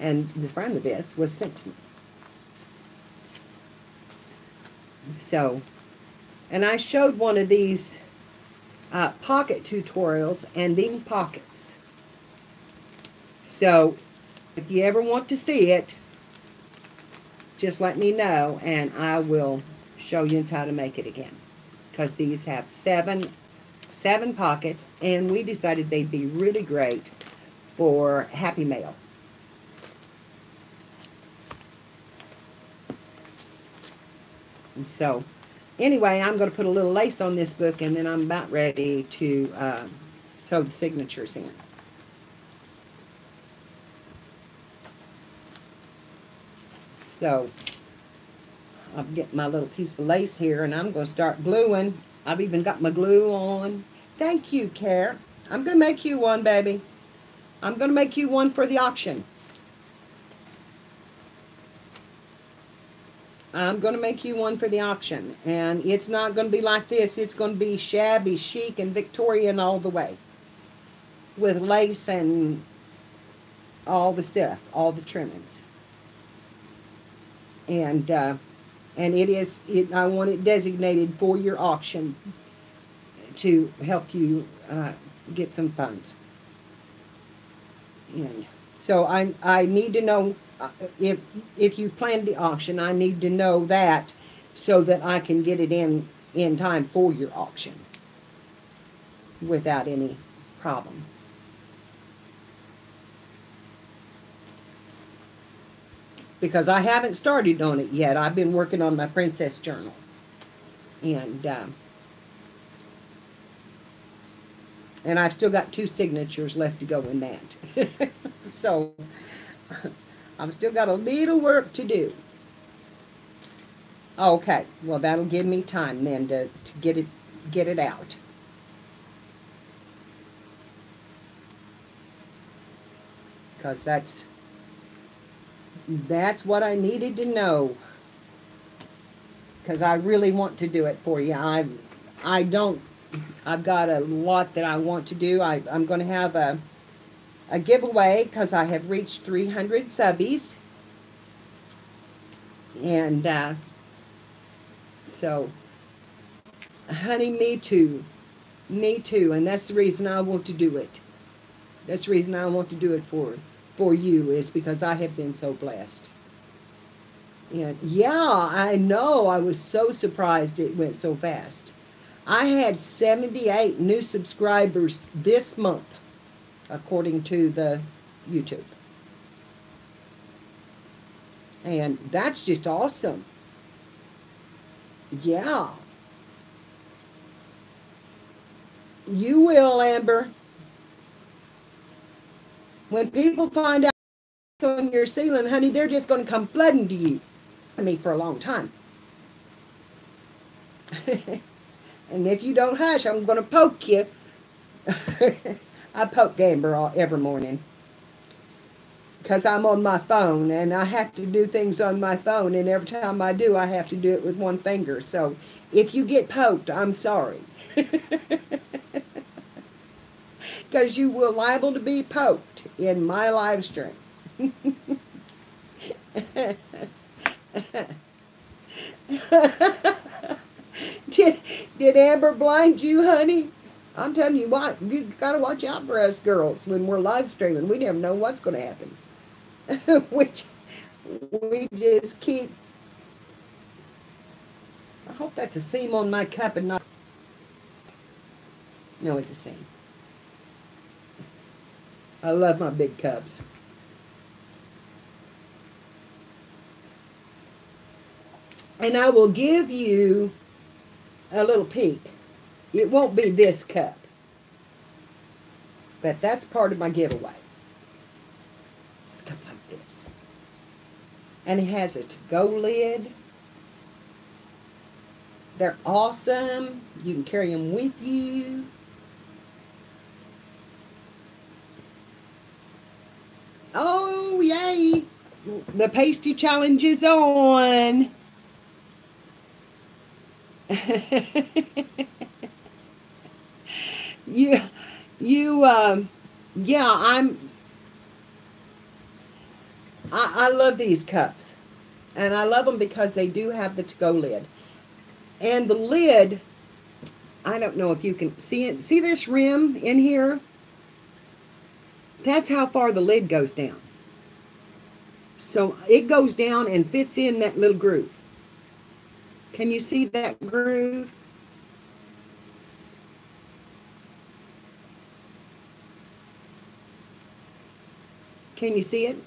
and the front of this was sent to me. So, and I showed one of these pocket tutorials and these pockets. So, if you ever want to see it, just let me know, and I will show you how to make it again. Because these have seven pockets, and we decided they'd be really great for Happy Mail. And so, anyway, I'm going to put a little lace on this book, and then I'm about ready to sew the signatures in. So, I'll get my little piece of lace here, and I'm going to start gluing. I've even got my glue on. Thank you, Care. I'm going to make you one, baby. I'm going to make you one for the auction. I'm going to make you one for the auction. And it's not going to be like this. It's going to be shabby, chic, and Victorian all the way. With lace and all the stuff, all the trimmings. And I want it designated for your auction to help you get some funds. And so I need to know if you plan the auction. I need to know that so that I can get it in time for your auction without any problem. Because I haven't started on it yet. I've been working on my princess journal. And I've still got 2 signatures left to go in that. So, I've still got a little work to do. Okay, well that'll give me time then to get it out. Because that's what I needed to know. Because I really want to do it for you. I've got a lot that I want to do. I'm going to have a giveaway because I have reached 300 subbies. And so, honey, me too. Me too. And that's the reason I want to do it. That's the reason I want to do it for you, is because I have been so blessed. And yeah, I know. I was so surprised it went so fast. I had 78 new subscribers this month, according to the YouTube. And that's just awesome. Yeah. You will, Amber. When people find out on your ceiling, honey, they're just going to come flooding to you. I mean, for a long time. And if you don't hush, I'm going to poke you. I poke Amber every morning because I'm on my phone and I have to do things on my phone, and every time I do, I have to do it with one finger. So if you get poked, I'm sorry. Because you will liable to be poked in my live stream. Did Amber blind you, honey? I'm telling you what, you gotta watch out for us girls when we're live streaming. We never know what's going to happen. we just keep. I hope that's a seam on my cup and not. No, it's a seam. I love my big cups. And I will give you a little peek. It won't be this cup, but that's part of my giveaway. It's a cup like this. And it has a to-go lid. They're awesome. You can carry them with you. Oh, yay. The pasty challenge is on. yeah, I love these cups. And I love them because they do have the to-go lid. And the lid, I don't know if you can see it. See this rim in here? That's how far the lid goes down. So it goes down and fits in that little groove. Can you see that groove? Can you see it?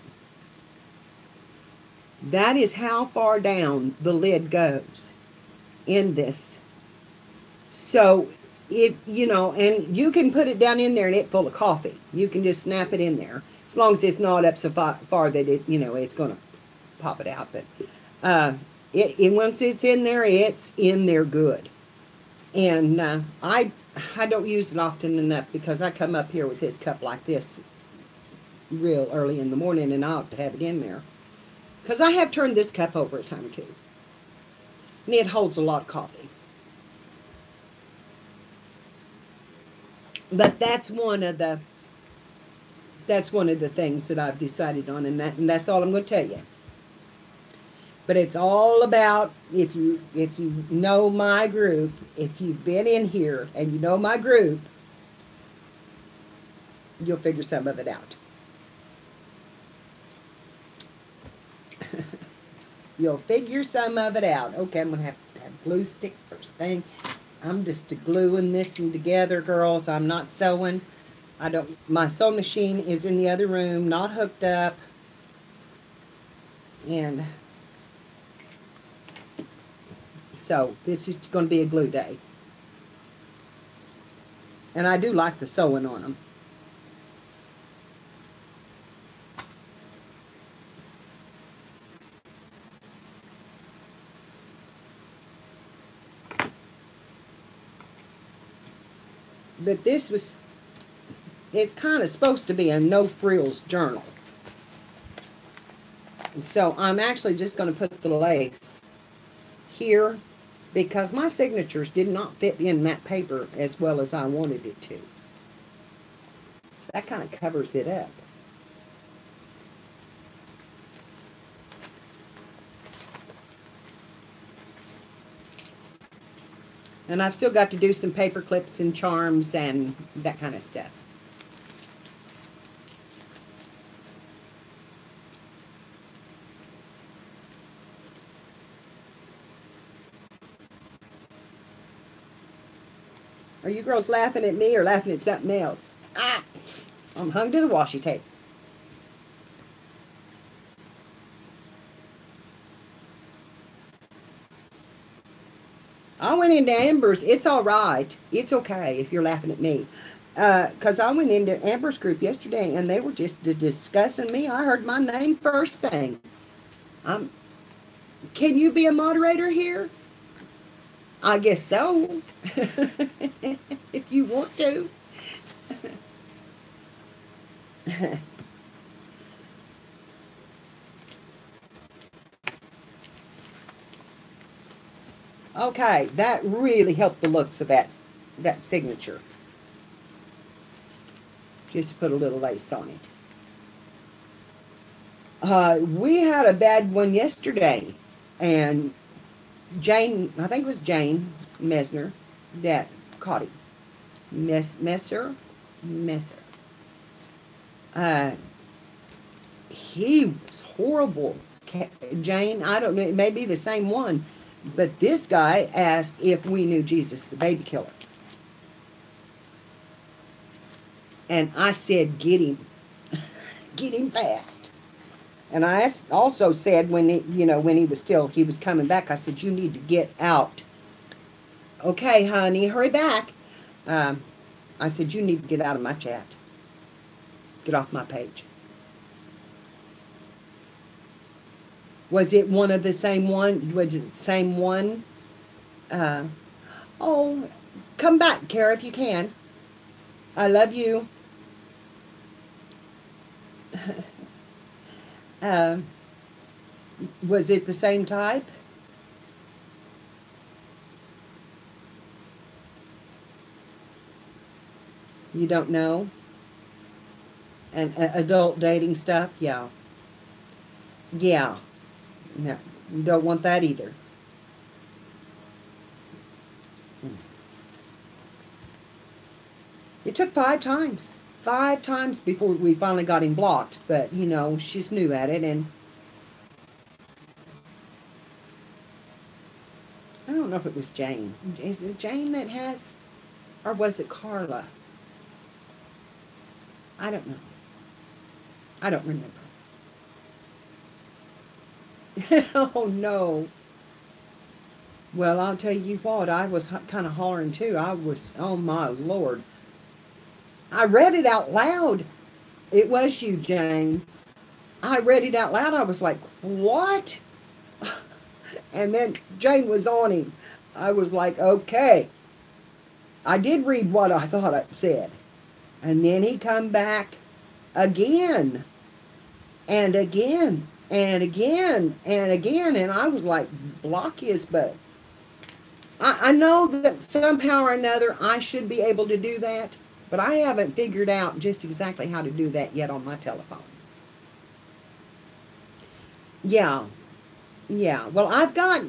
That is how far down the lid goes in this. So and you can put it down in there and it's full of coffee. You can just snap it in there. As long as it's not up so far that it's going to pop it out. But once it's in there good. And I don't use it often enough because I come up here with this cup like this real early in the morning and I ought to have it in there. Because I have turned this cup over a time or two. And it holds a lot of coffee. But that's one of the things that I've decided on, and that's all I'm going to tell you. But it's all about, if you know my group, if you've been in here and you know my group, you'll figure some of it out. You'll figure some of it out. Okay, I'm going to have glue stick first thing. I'm just gluing this one together, girls. I'm not sewing. My sewing machine is in the other room, not hooked up. And so this is going to be a glue day. And I do like the sewing on them. But it's kind of supposed to be a no frills journal. So I'm actually just going to put the lace here because my signatures did not fit in that paper as well as I wanted it to. So that kind of covers it up. And I've still got to do some paper clips and charms and that kind of stuff. Are you girls laughing at me or laughing at something else? Ah! I'm hung to the washi tape. I went into Amber's. It's all right. It's okay if you're laughing at me. Because I went into Amber's group yesterday and they were just discussing me. I heard my name first thing. Can you be a moderator here? I guess so. If you want to. Okay, that really helped the looks of that signature. Just put a little lace on it. We had a bad one yesterday, and Jane, I think it was Jane Mesner that caught him. Messer. He was horrible. Jane, I don't know, it may be the same one, but this guy asked if we knew Jesus, the baby killer. And I said, get him. Get him fast. And I also said when he was coming back, I said, you need to get out. Okay, honey, hurry back. I said, you need to get out of my chat. Get off my page. Was it one of the same one? Was it the same one? Oh, come back, Kara, if you can. I love you. Was it the same type? You don't know? And adult dating stuff? Yeah. Yeah. No, you don't want that either. It took 5 times. 5 times before we finally got him blocked. But, she's new at it, and I don't know if it was Jane. Is it Jane that has, or was it Carla? I don't know. I don't remember. Oh, no. Well, I'll tell you what, I was kind of hollering too. Oh my Lord. I read it out loud. It was you, Jane. I read it out loud. I was like, what? And then Jane was on him. I was like, okay. I did read what I thought it said. And then he come back again. And again. And again. And again. And I was like, block his butt. I know that somehow or another I should be able to do that. But I haven't figured out just exactly how to do that yet on my telephone. Yeah. Yeah. Well, I've got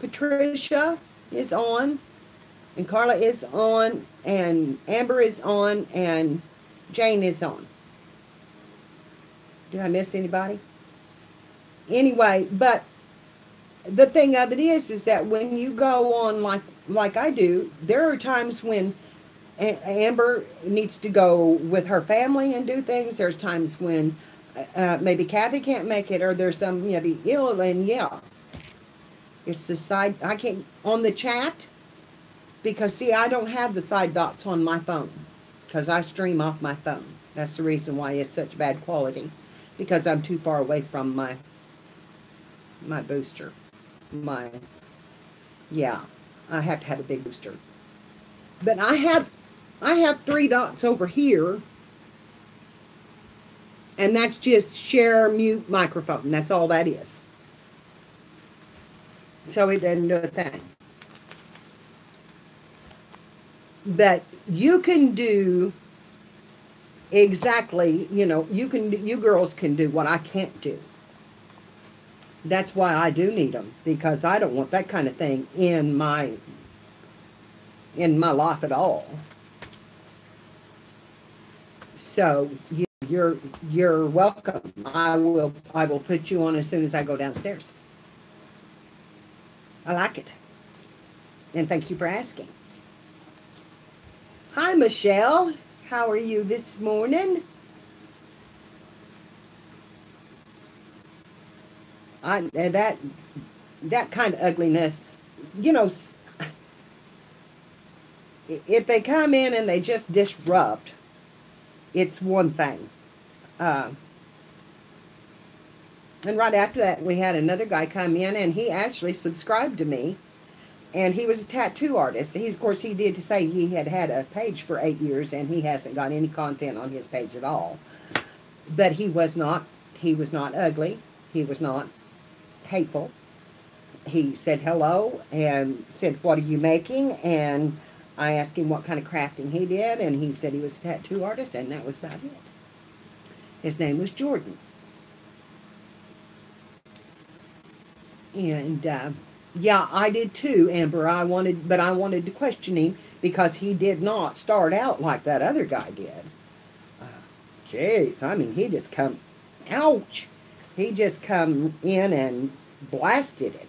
Patricia is on, and Carla is on, and Amber is on, and Jane is on. Did I miss anybody? Anyway, but the thing of it is that when you go on like I do, there are times when Amber needs to go with her family and do things. There's times when maybe Kathy can't make it, or there's somebody ill, and yeah. It's the side, I can't, on the chat, because see, I don't have the side dots on my phone, because I stream off my phone. That's the reason why it's such bad quality, because I'm too far away from my booster. Yeah, I have to have a big booster. But I have 3 dots over here, and that's just share, mute, microphone. That's all that is. So it doesn't do a thing. But you can do exactly, you girls can do what I can't do. That's why I do need them, because I don't want that kind of thing in my life at all. So you're welcome. I will put you on as soon as I go downstairs. I like it. And thank you for asking. Hi, Michelle. How are you this morning? That kind of ugliness, if they come in and they just disrupt, it's one thing. And right after that, we had another guy come in, and he actually subscribed to me. And he was a tattoo artist. Of course, he did say he had had a page for 8 years, and he hasn't got any content on his page at all. But he was not ugly. He was not hateful. He said hello and said, "What are you making?" And I asked him what kind of crafting he did, and he said he was a tattoo artist, and that was about it. His name was Jordan. And yeah, I did too, Amber. I wanted to question him because he did not start out like that other guy did. Jeez, I mean, he just come, ouch! He just come in and blasted it.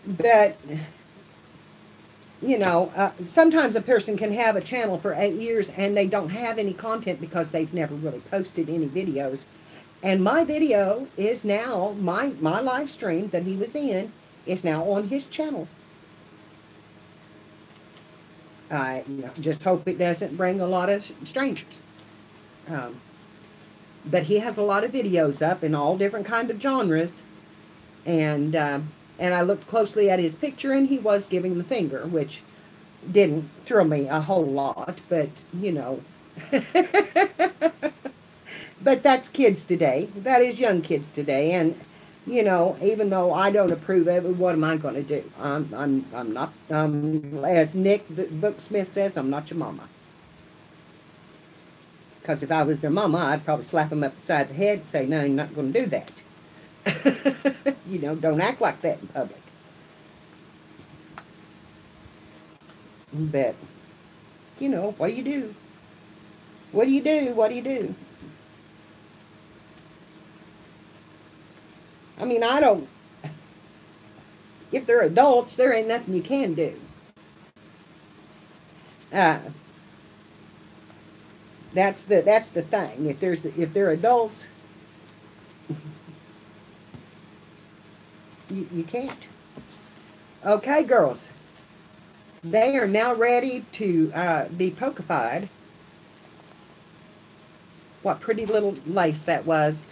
But you know, sometimes a person can have a channel for 8 years and they don't have any content because they've never really posted any videos. And my video is now, my live stream that he was in is now on his channel. I just hope it doesn't bring a lot of strangers. But he has a lot of videos up in all different kind of genres. And I looked closely at his picture, and he was giving the finger, which didn't thrill me a whole lot, but, you know. But that's kids today. That is young kids today. And, you know, even though I don't approve of it, what am I going to do? I'm not, as Nick the Booksmith says, I'm not your mama. Because if I was their mama, I'd probably slap them up the side of the head and say, no, you're not going to do that. You know, don't act like that in public. But, you know, what do you do? What do you do? What do you do? I mean, I don't, if they're adults, there ain't nothing you can do. That's the thing. If they're adults, you can't. Okay, girls. They are now ready to be pokified. What pretty little lace that was.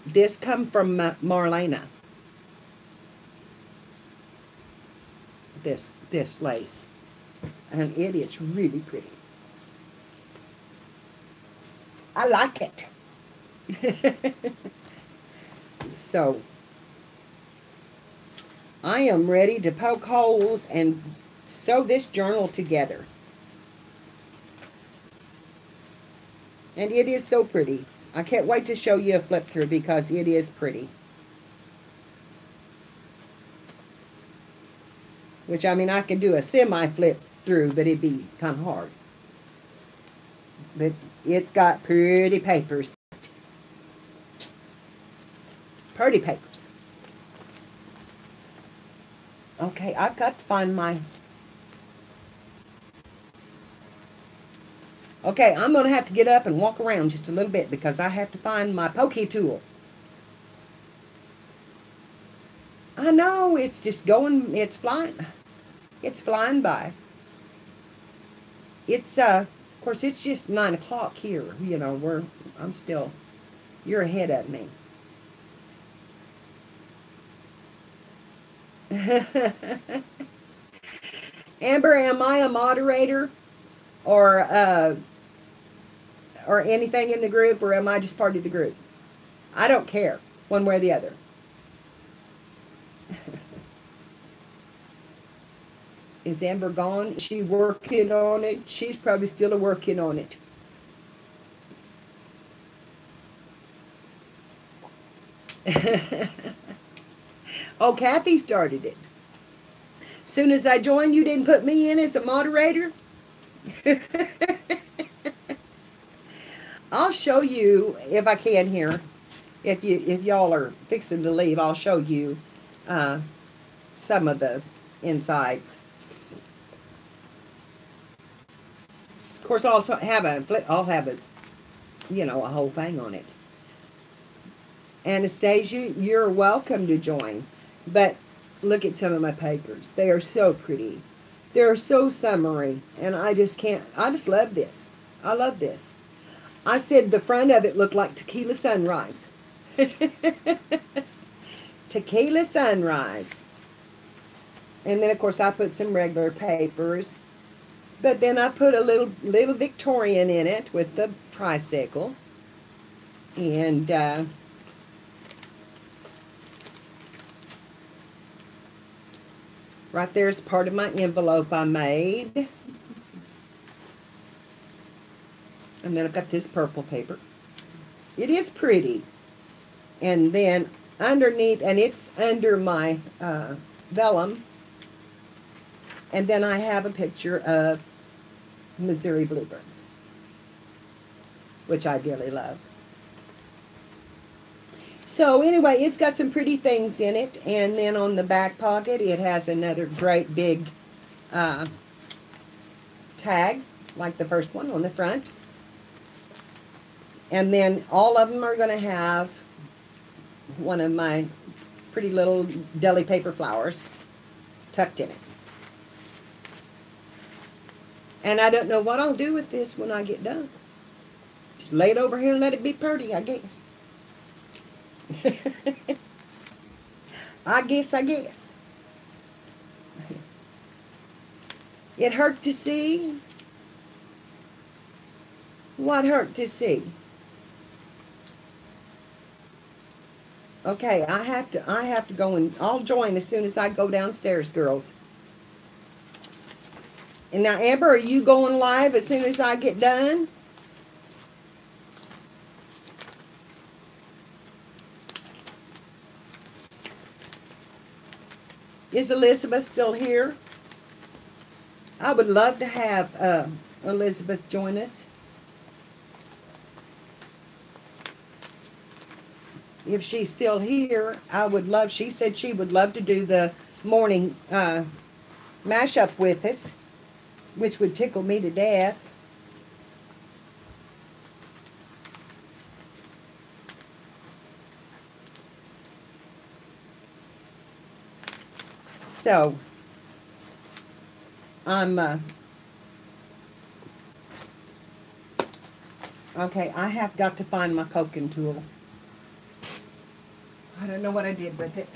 This come from Marlena. This lace. And it is really pretty. I like it. So, I am ready to poke holes and sew this journal together. And it is so pretty. I can't wait to show you a flip through because it is pretty. Which, I mean, I can do a semi-flip through, but it'd be kind of hard. But it's got pretty papers. Pretty papers. Okay, I've got to find my... Okay, I'm going to have to get up and walk around just a little bit because I have to find my pokey tool. I know, it's just going, it's flying by. It's, of course, it's just 9 o'clock here. You know, I'm still, you're ahead of me. Amber, am I a moderator or anything in the group, or am I just part of the group? I don't care, one way or the other. Is Amber gone? Is she working on it? She's probably still working on it. Oh, Kathy started it. Soon as I joined, you didn't put me in as a moderator? I'll show you, if I can here, if y'all are fixing to leave, I'll show you some of the insides. Of course, I'll have a, you know, a whole thing on it. Anastasia, you're welcome to join. But Look at some of my papers. They are so pretty. They're so summery, and I just love this. I love this. I said the front of it looked like tequila sunrise. Tequila sunrise. And then, of course, I put some regular papers. But then I put a little Victorian in it with the tricycle. And right there's part of my envelope I made. And then I've got this purple paper. It is pretty. And then underneath, and it's under my vellum. And then I have a picture of Missouri bluebirds, which I dearly love. So anyway, it's got some pretty things in it. And then on the back pocket, it has another great big tag, like the first one on the front. And then all of them are going to have one of my pretty little deli paper flowers tucked in it. And I don't know what I'll do with this when I get done. Just lay it over here and let it be pretty, I guess. I guess. It hurt to see. What hurt to see? Okay, I have to go, and I'll join as soon as I go downstairs, girls. And now, Amber, are you going live as soon as I get done? Is Elizabeth still here? I would love to have Elizabeth join us. If she's still here, I would love, she said she would love to do the morning mashup with us, which would tickle me to death. So, I'm, okay, I have got to find my poking tool. I don't know what I did with it.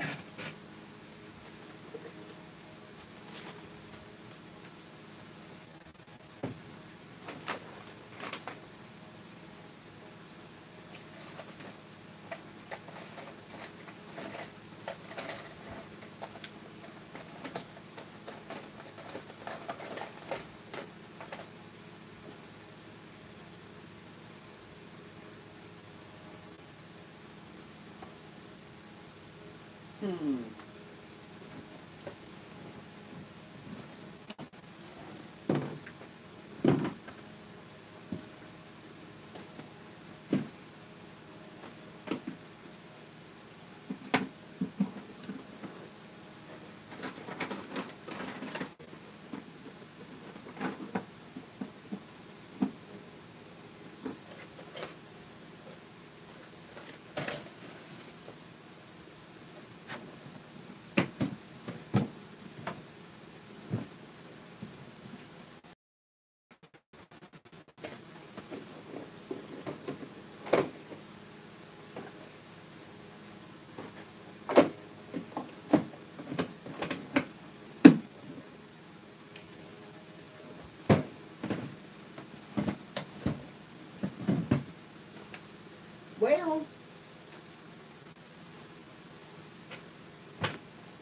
Well,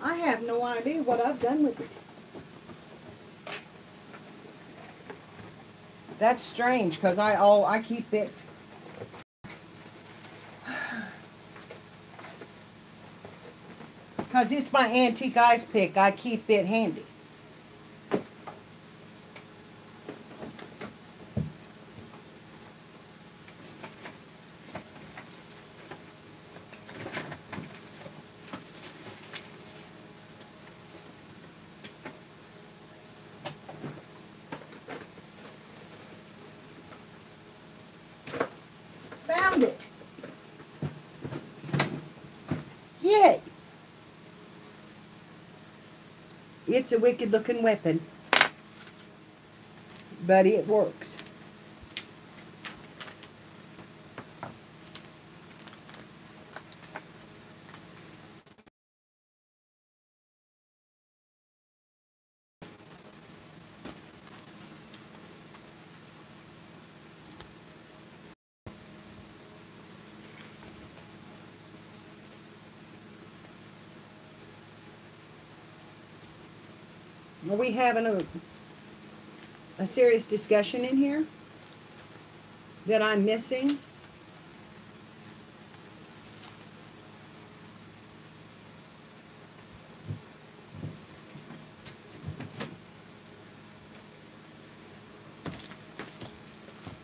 I have no idea what I've done with it. That's strange, because I keep it. Because it's my antique ice pick, I keep it handy. Found it. Yay. It's a wicked looking weapon, but it works. Are we having a serious discussion in here that I'm missing?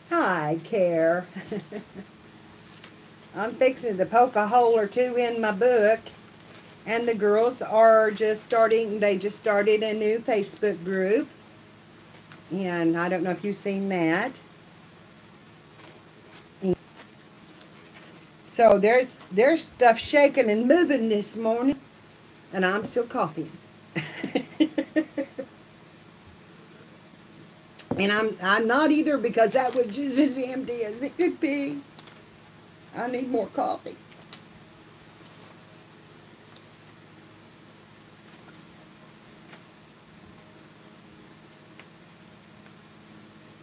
Hi, Care. I'm fixing to poke a hole or two in my book. And the girls are just starting, they just started a new Facebook group. And I don't know if you've seen that. So there's stuff shaking and moving this morning. And I'm still coughing. And I'm not either, because that was just as empty as it could be. I need more coffee.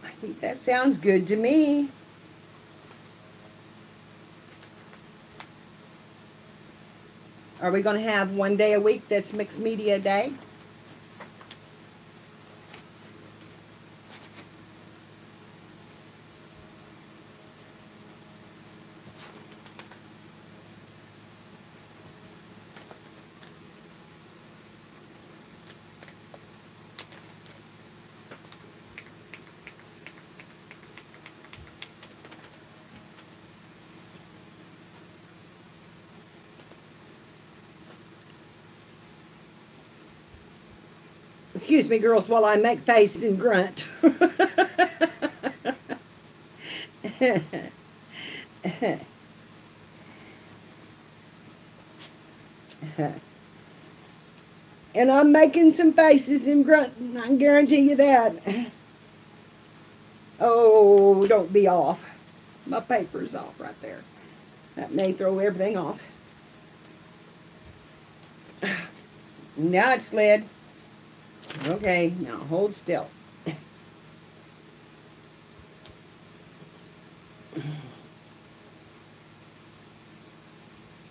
I think that sounds good to me. Are we going to have one day a week that's mixed media day? Excuse me, girls, while I make faces and grunt. And I'm making some faces and grunting, I can guarantee you that. Oh, don't be off. My paper's off right there. That may throw everything off. Now it slid. Okay, now hold still.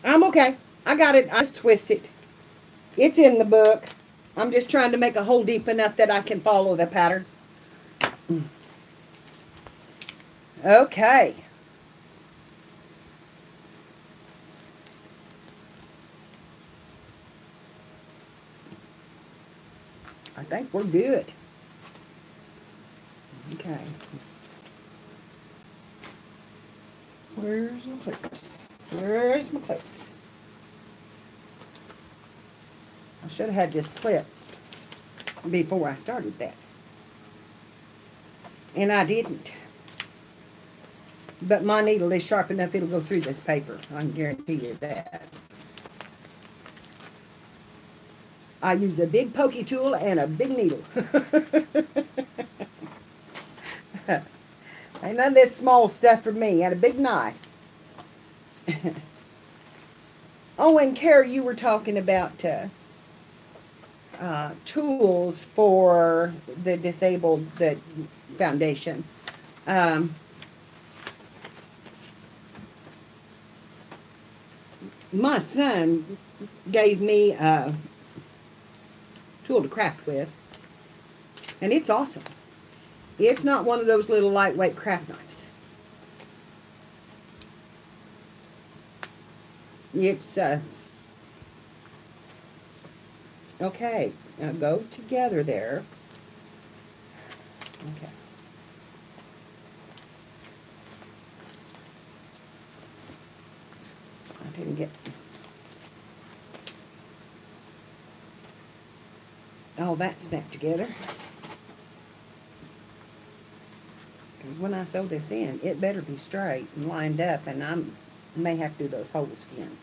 I'm okay. I got it. I just twist it. It's in the book. I'm just trying to make a hole deep enough that I can follow the pattern. Okay. I think we're good. Okay. Where's my clips? Where's my clips? I should have had this clip before I started that. And I didn't. But my needle is sharp enough it'll go through this paper. I can guarantee you that. I use a big pokey tool and a big needle. Ain't none of this small stuff for me. And a big knife. Oh, and Carrie, you were talking about tools for the disabled foundation. My son gave me a tool to craft with, and it's awesome. It's not one of those little lightweight craft knives. It's okay, now go together there. Okay. I didn't get all that snapped together. Because when I sew this in, it better be straight and lined up, and I may have to do those holes again.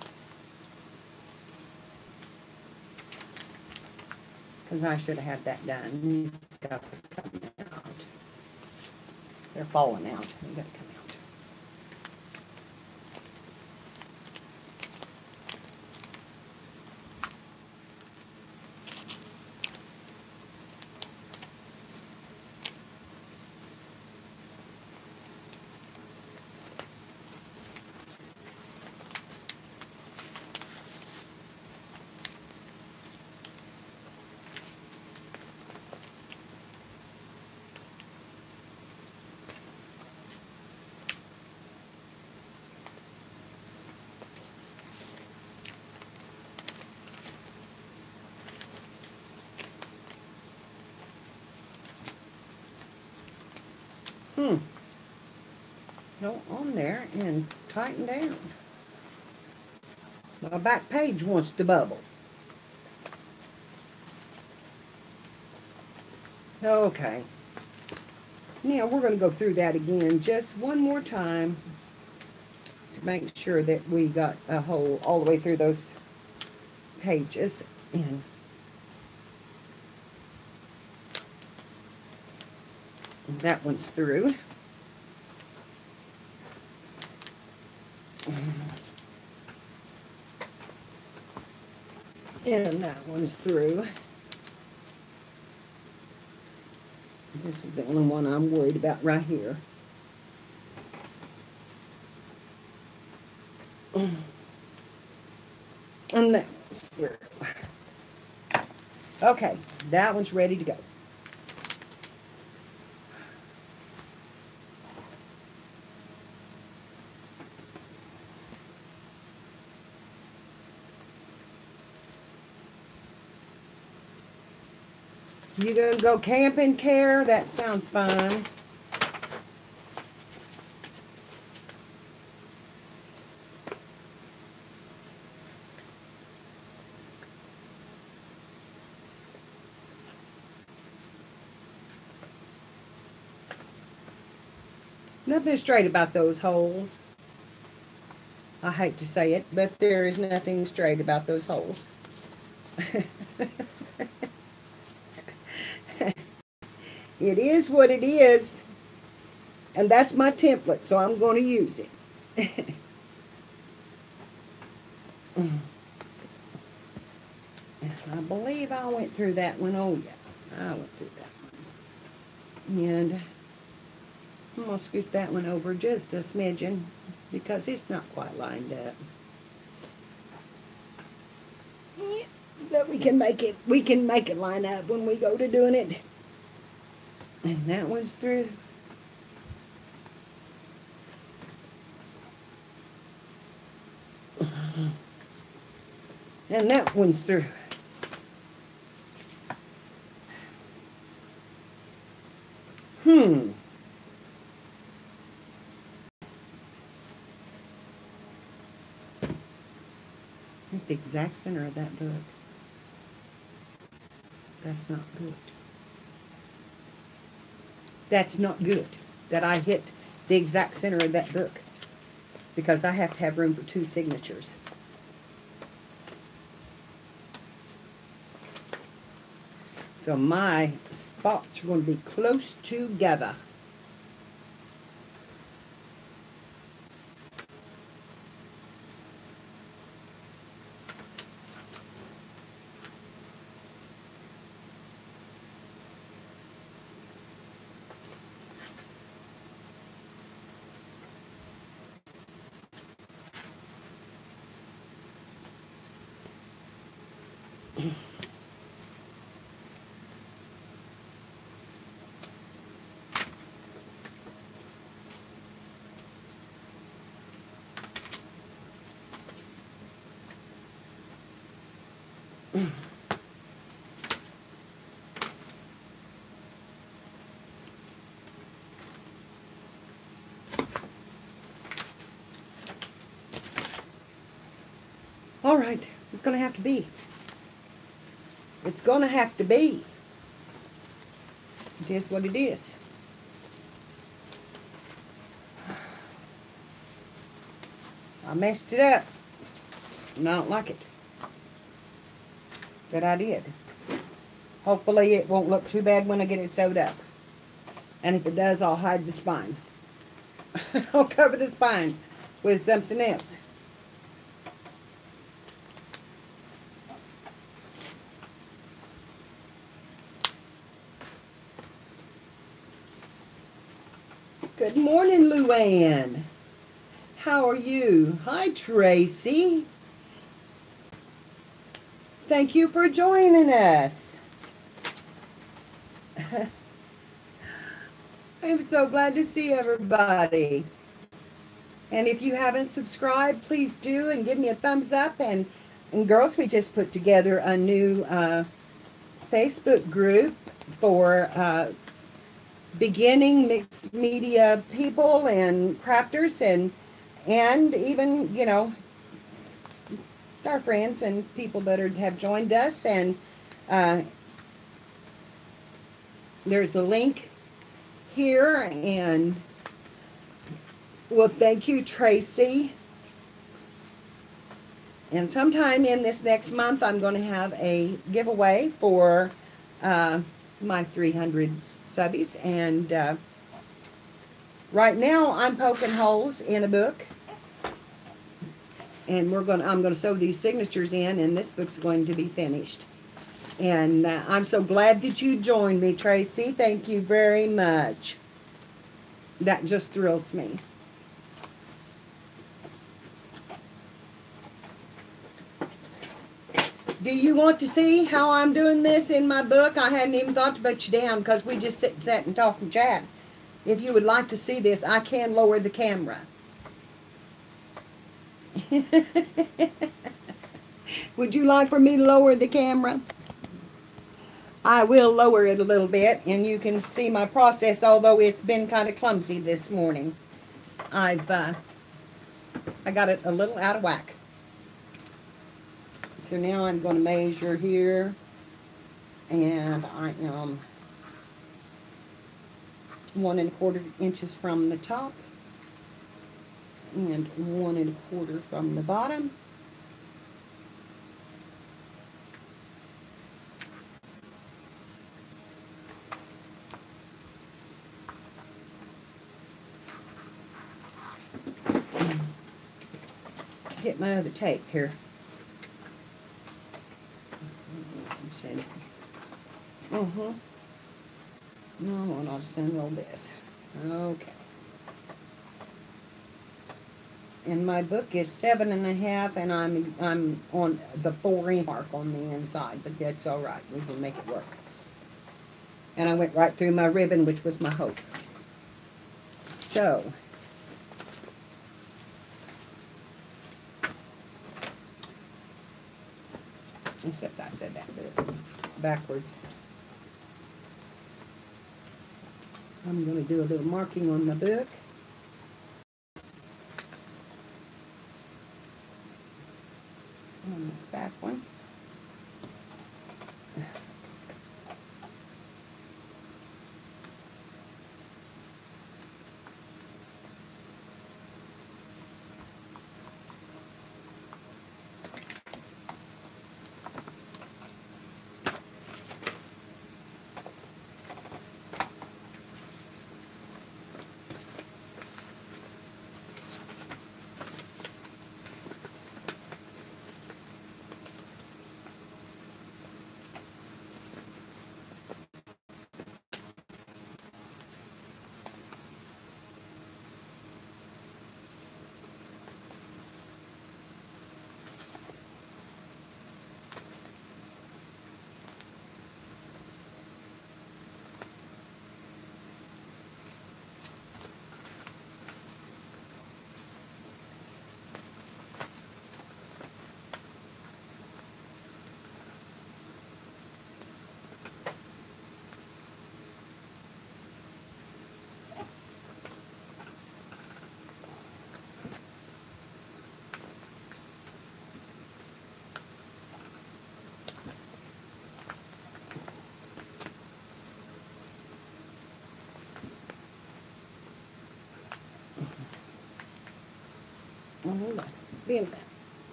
Because I should have had that done. These got to come out. They're falling out. They got to come out. Go on there and tighten down. My back page wants to bubble. Okay. Now we're going to go through that again just one more time to make sure that we got a hole all the way through those pages. And that one's through. And that one's through. This is the only one I'm worried about right here. And that one's through. Okay, that one's ready to go. You gonna go camping, Care? That sounds fun. Nothing straight about those holes. I hate to say it, but there is nothing straight about those holes. It is what it is, and that's my template, so I'm going to use it. I believe I went through that one. Oh, yeah, I went through that one. And I'm going to scoot that one over just a smidgen because it's not quite lined up. Yeah, but we can make it line up when we go to doing it. And that one's through. And that one's through. At the exact center of that book. That's not good. That's not good that I hit the exact center of that book because I have to have room for 2 signatures. So my spots are going to be close together. All right, it's going to have to be. It's going to have to be. It is what it is. I messed it up. And I don't like it. But I did. Hopefully it won't look too bad when I get it sewed up. And if it does, I'll hide the spine. I'll cover the spine with something else. Good morning, Luann. How are you? Hi, Tracy. Thank you for joining us. I'm so glad to see everybody. And if you haven't subscribed, please do and give me a thumbs up. And girls, we just put together a new Facebook group for beginning mixed media people and crafters and even, you know, our friends and people that have joined us. And there's a link here. And well, thank you, Tracy. And sometime in this next month, I'm going to have a giveaway for my 300 subbies. And right now, I'm poking holes in a book. And I'm going to sew these signatures in, and this book's going to be finished. And I'm so glad that you joined me, Tracy. Thank you very much. That just thrills me. Do you want to see how I'm doing this in my book? I hadn't even thought to put you down because we just sat and talk and chat. If you would like to see this, I can lower the camera. Would you like for me to lower the camera? I will lower it a little bit, and you can see my process, although it's been kind of clumsy this morning. I got it a little out of whack. So now I'm going to measure here, and I am 1 1/4 inches from the top and 1 1/4 from the bottom. Get my other tape here. No, and I'll just unroll this. Okay. And my book is 7 1/2, and I'm on the 4-inch mark on the inside, but that's all right. We can make it work. And I went right through my ribbon, which was my hope. So, except I said that backwards. I'm going to do a little marking on my book. On this back one.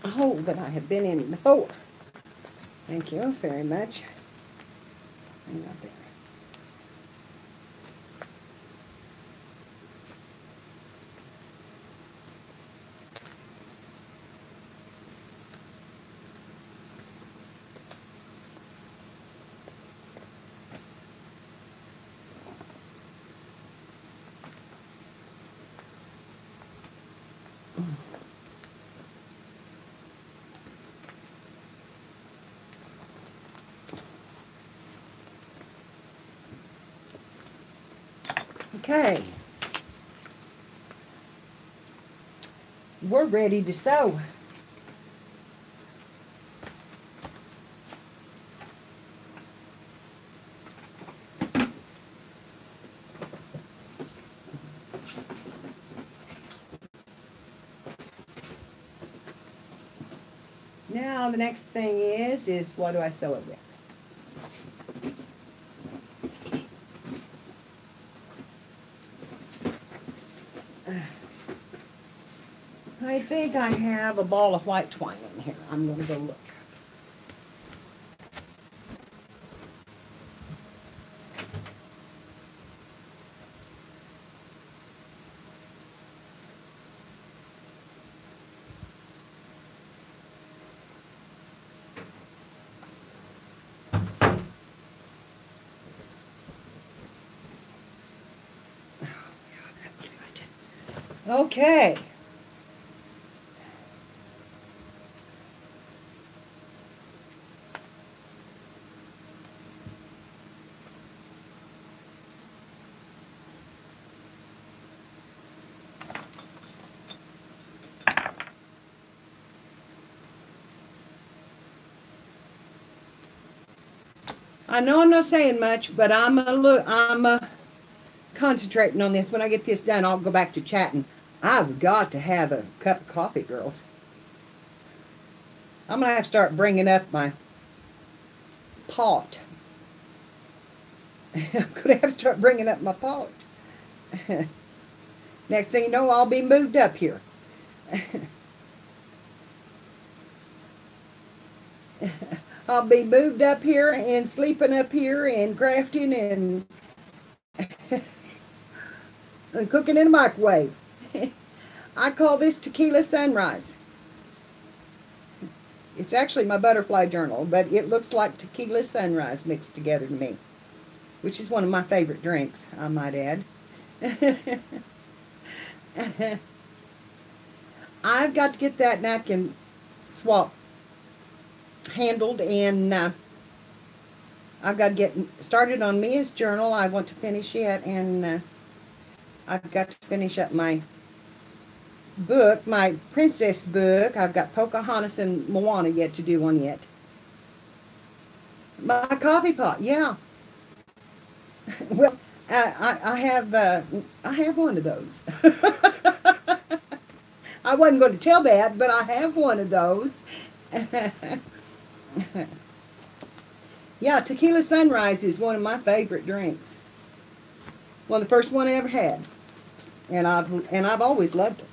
A hole that I have been in before. Thank you very much. Hang out there. Okay. We're ready to sew. Now the next thing is what do I sew it with? I think I have a ball of white twine in here. I'm going to go look. Okay. I know I'm not saying much, but I'm concentrating on this. When I get this done, I'll go back to chatting. I've got to have a cup of coffee, girls. I'm going to have to start bringing up my pot. I'm going to have to start bringing up my pot. Next thing you know, I'll be moved up here. I'll be moved up here and sleeping up here and grafting and, and cooking in a microwave. I call this Tequila Sunrise. It's actually my butterfly journal, but it looks like Tequila Sunrise mixed together to me, which is one of my favorite drinks, I might add. I've got to get that napkin swap handled, and I've got to get started on Mia's journal. I want to finish it, and I've got to finish up my book, my princess book. I've got Pocahontas and Moana yet to do one yet. My coffee pot, yeah. Well, I have one of those. I wasn't going to tell that, but I have one of those. Yeah, Tequila Sunrise is one of my favorite drinks. One of the first one I ever had, and I've always loved it.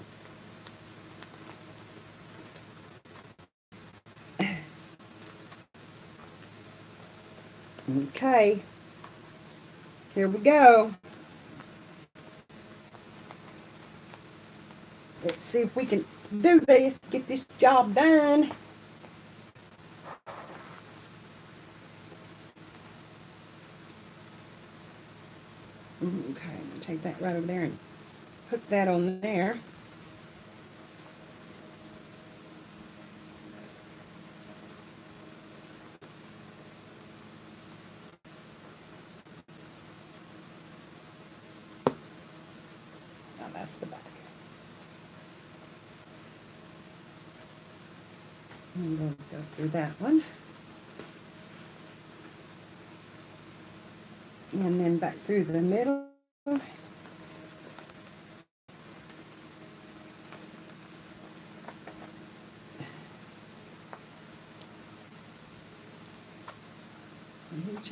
Okay, here we go. Let's see if we can do this, get this job done. Okay, take that right over there and hook that on there. Now that's the back. I'm going to go through that one. And then back through the middle. And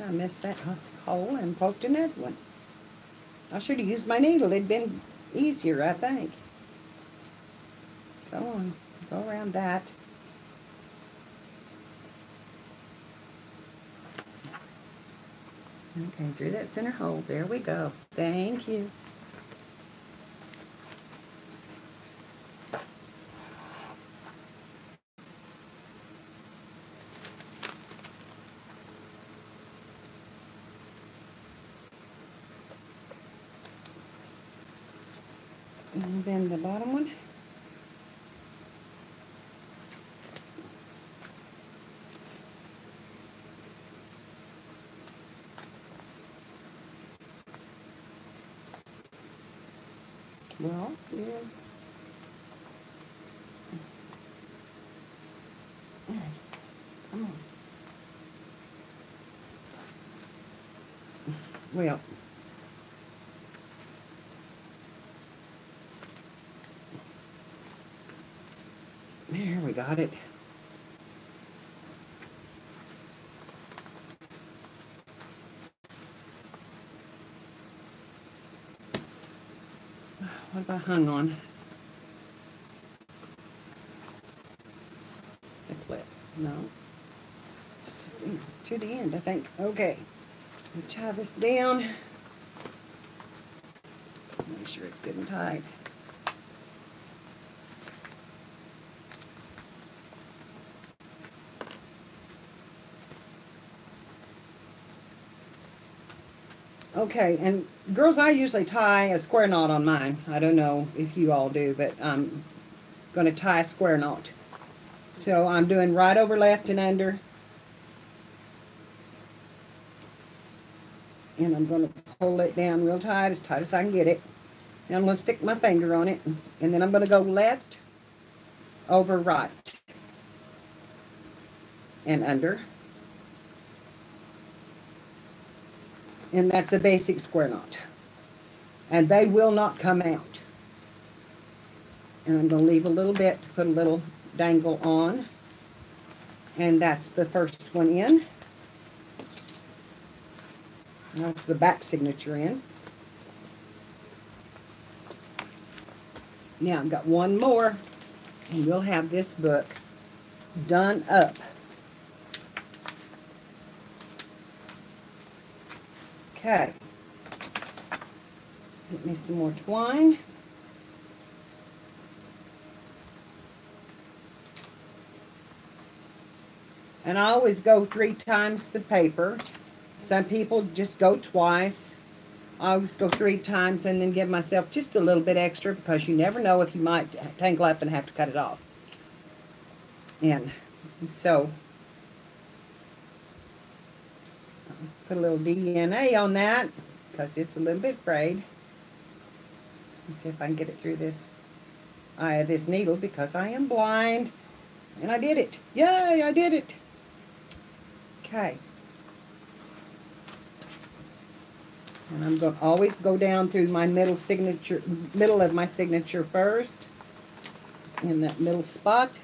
I missed that hole and poked another one. I should have used my needle. It'd been easier, I think. Go on, go around that. Okay, through that center hole. There we go. Thank you. And then the bottom one. Well, yeah. All right, come on. Well, there we got it. What have I hung on? The clip. No. To the end, I think. Okay. Tie this down. Make sure it's good and tight. Okay, and girls, I usually tie a square knot on mine. I don't know if you all do, but I'm going to tie a square knot. So I'm doing right over left and under. And I'm going to pull it down real tight as I can get it. And I'm going to stick my finger on it. And then I'm going to go left over right. And under. And that's a basic square knot. And they will not come out. And I'm going to leave a little bit to put a little dangle on. And that's the first one in. And that's the back signature in. Now I've got one more. And we'll have this book done up. Okay. Get me some more twine. And I always go 3 times the paper. Some people just go twice. I always go 3 times and then give myself just a little bit extra because you never know if you might tangle up and have to cut it off. And so, put a little DNA on that because it's a little bit frayed. Let's see if I can get it through this eye of this needle because I am blind. And I did it. Yay, I did it. Okay. And I'm going to always go down through my middle of my signature first. In that middle spot.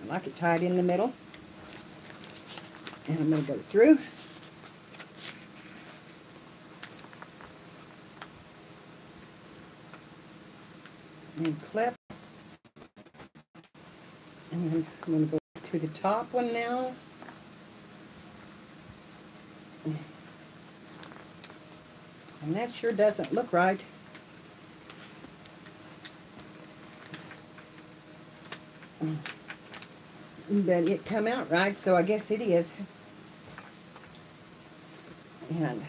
I like it tied in the middle. And I'm going to go through. And clip. And then I'm going to go to the top one now. And that sure doesn't look right. But it come out right, so I guess it is. And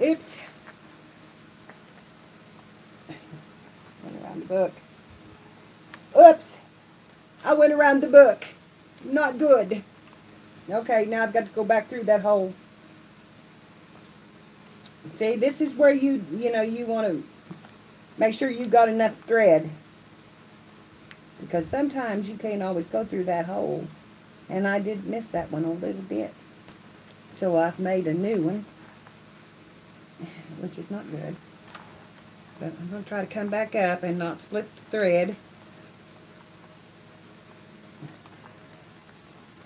oops. Went around the book. Oops. I went around the book. Not good. Okay, now I've got to go back through that hole. See, this is where you want to make sure you've got enough thread. Because sometimes you can't always go through that hole. And I did miss that one a little bit. So I've made a new one. Which is not good. But I'm going to try to come back up and not split the thread.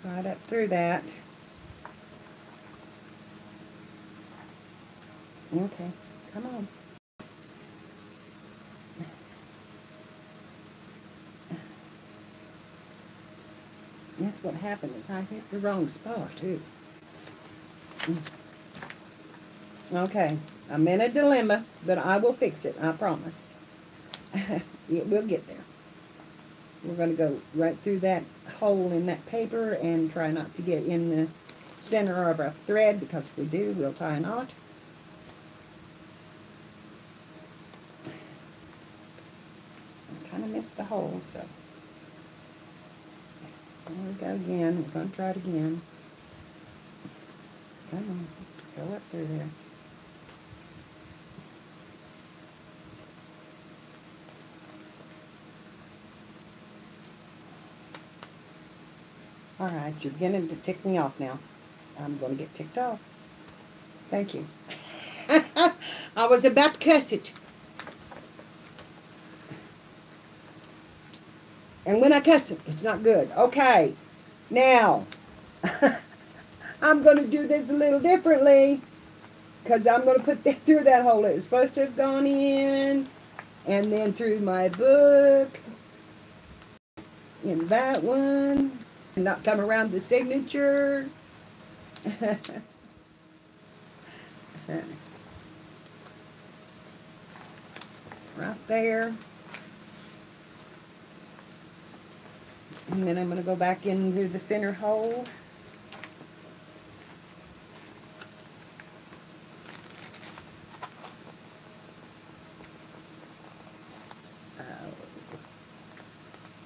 Right up through that. Okay, come on. That's what happened, is I hit the wrong spot, too. Okay, I'm in a dilemma, but I will fix it, I promise. We'll get there. We're going to go right through that hole in that paper and try not to get in the center of our thread, because if we do, we'll tie a knot. I kind of missed the hole, so there we go again. We're going to try it again. Come on, go up through there. All right, you're beginning to tick me off now. I'm going to get ticked off. Thank you. I was about to cuss it. And when I cuss it, it's not good. Okay, now, I'm going to do this a little differently, because I'm going to put that through that hole. It was supposed to have gone in, and then through my book, in that one. Not come around the signature. Right there. And then I'm going to go back into the center hole.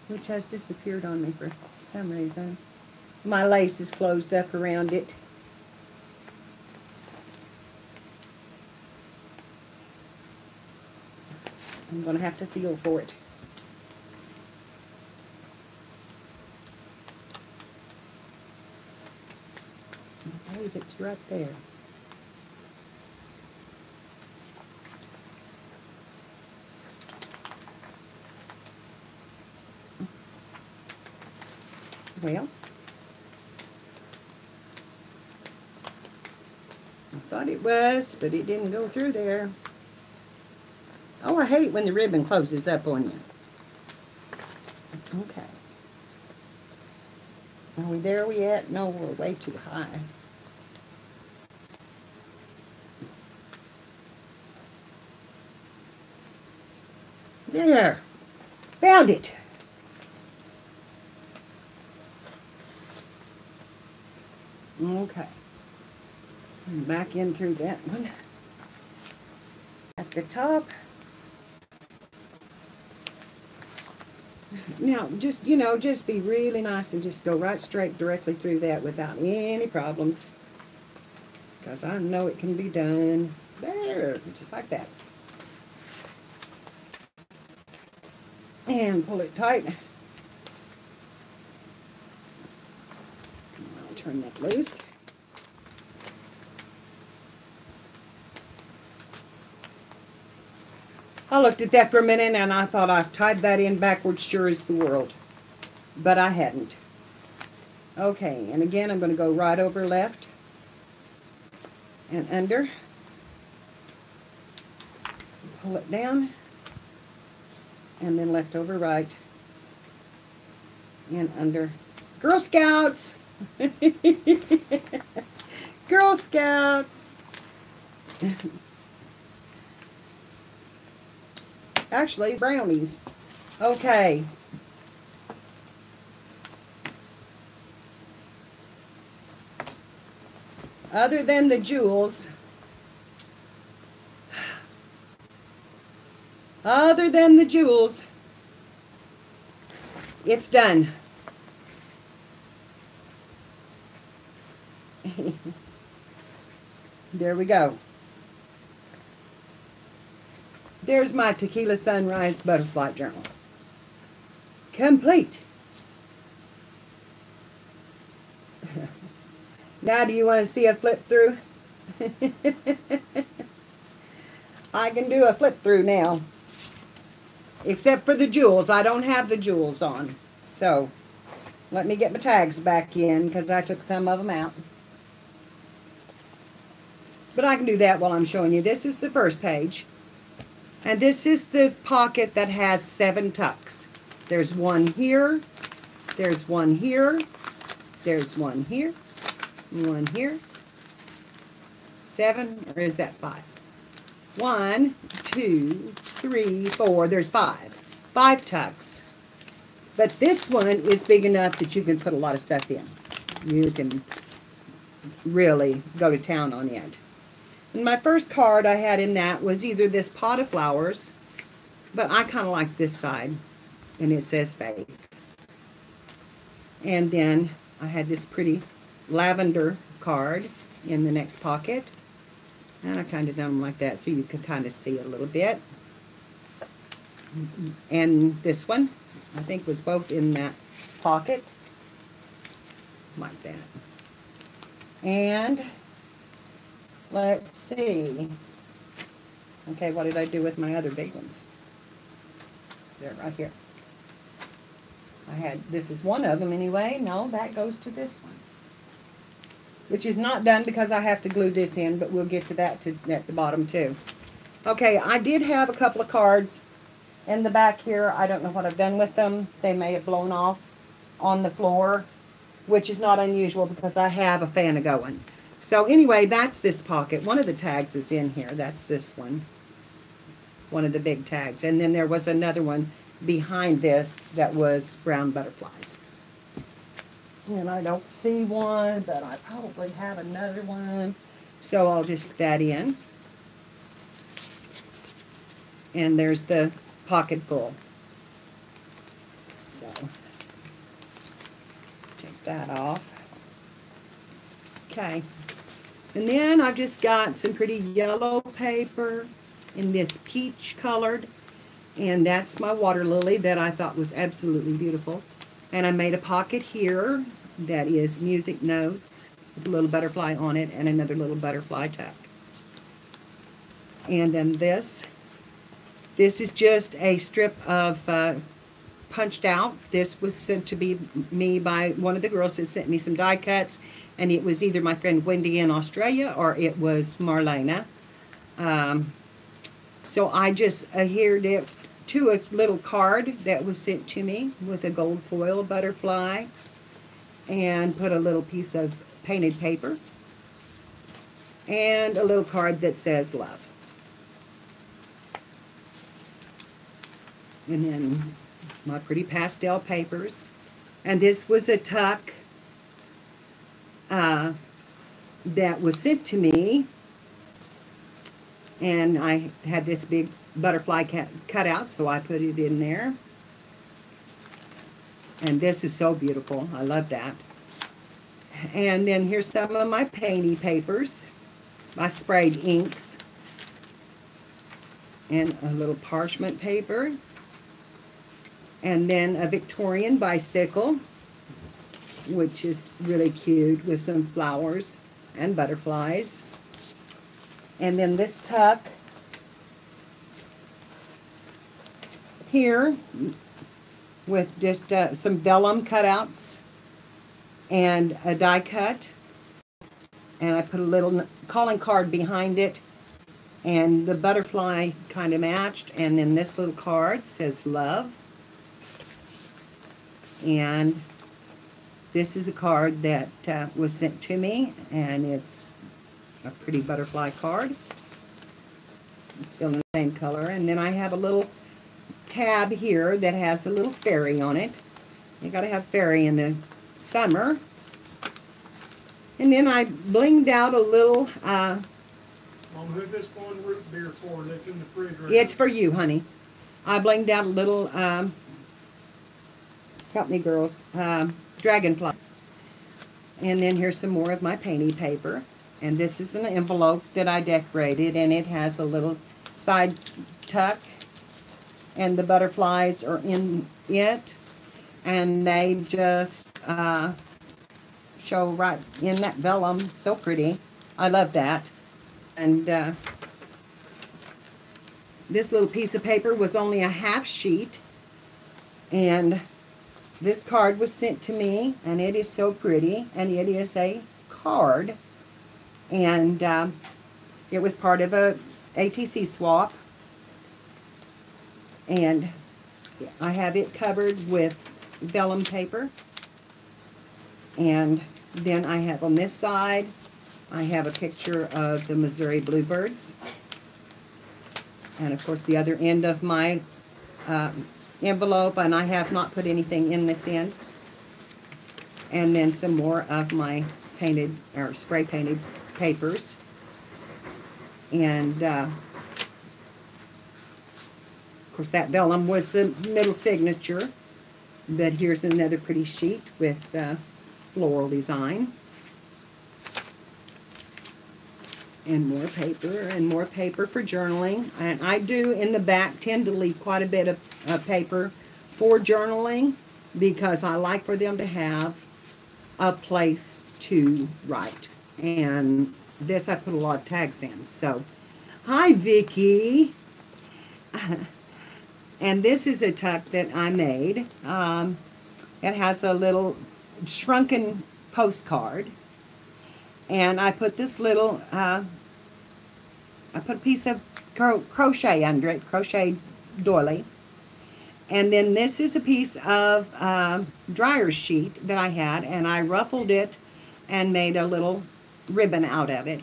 Which has disappeared on me for some reason. My lace is closed up around it. I'm going to have to feel for it. I believe it's right there. Well, I thought it was, but it didn't go through there. Oh, I hate when the ribbon closes up on you. Okay. Are we there yet? No, we're way too high. There. Found it. Okay. Back in through that one. At the top. Now, just, you know, just be really nice and just go right straight directly through that without any problems. Because I know it can be done. There, just like that. And pull it tight. I'll turn that loose. I looked at that for a minute and I thought I tied that in backwards sure as the world. But I hadn't. Okay, and again I'm going to go right over left and under. Pull it down. And then left over right. And under. Girl Scouts! Girl Scouts! Actually, brownies. Okay. Other than the jewels, it's done. There we go. There's my Tequila Sunrise Butterfly Journal. Complete. Now, do you want to see a flip through? I can do a flip through now. Except for the jewels. I don't have the jewels on. So, let me get my tags back in because I took some of them out. But I can do that while I'm showing you. This is the first page. And this is the pocket that has 7 tucks. There's one here, There's one here. There's one here. One here. 7, or is that 5? 1, 2, 3, 4. There's 5. 5 tucks. But this one is big enough that you can put a lot of stuff in. You can really go to town on it. And my first card I had in that was either this pot of flowers, but I kind of like this side, and it says faith. And then I had this pretty lavender card in the next pocket. And I kind of done them like that so you can kind of see a little bit. And this one, I think, was both in that pocket. Like that. And let's see. Okay, what did I do with my other big ones? They're right here. I had, this is one of them anyway. No, that goes to this one. Which is not done because I have to glue this in, but we'll get to that at the bottom too. Okay, I did have a couple of cards in the back here. I don't know what I've done with them. They may have blown off on the floor, which is not unusual because I have a fan of going. So anyway, that's this pocket. One of the tags is in here. That's this one. One of the big tags. And then there was another one behind this that was brown butterflies. And I don't see one, but I probably have another one. So I'll just put that in. And there's the pocket full. So, take that off. Okay. And then I've just got some pretty yellow paper in this peach colored. And that's my water lily that I thought was absolutely beautiful. And I made a pocket here that is music notes with a little butterfly on it and another little butterfly tuck. And then this is just a strip of punched out. This was sent to me by one of the girls that sent me some die cuts. And it was either my friend Wendy in Australia or it was Marlena. So I just adhered it to a little card that was sent to me with a gold foil butterfly and put a little piece of painted paper and a little card that says love. And then my pretty pastel papers. And this was a tuck that was sent to me, and I had this big butterfly cut out, so I put it in there. And this is so beautiful. I love that. And then here's some of my painty papers. I sprayed inks. And a little parchment paper. And then a Victorian bicycle, which is really cute with some flowers and butterflies. And then this tuck here with just some vellum cutouts and a die cut. And I put a little calling card behind it, and the butterfly kind of matched. And then this little card says love. And this is a card that was sent to me, and it's a pretty butterfly card. It's still in the same color. And then I have a little tab here that has a little fairy on it. You gotta have fairy in the summer. And then I blinged out a little Mom, who's this one root beer for that's in the fridge right it's for you, honey. I blinged out a little help me girls, dragonfly. And then here's some more of my painting paper. And this is an envelope that I decorated, and it has a little side tuck, and the butterflies are in it, and they just show right in that vellum. So pretty. I love that. And this little piece of paper was only a half sheet, and this card was sent to me, and it is so pretty, and it is a card, and it was part of a ATC swap, and I have it covered with vellum paper. And then I have on this side, I have a picture of the Missouri Bluebirds. And of course the other end of my envelope, and I have not put anything in this end. And then some more of my painted or spray painted papers. And of course that vellum was the middle signature. But here's another pretty sheet with floral design. And more paper for journaling. And I do in the back tend to leave quite a bit of paper for journaling because I like for them to have a place to write. And this I put a lot of tags in. So, hi Vicki. And this is a tuck that I made. It has a little shrunken postcard. And I put this little, I put a piece of crochet under it, crochet doily. And then this is a piece of dryer sheet that I had, and I ruffled it and made a little ribbon out of it.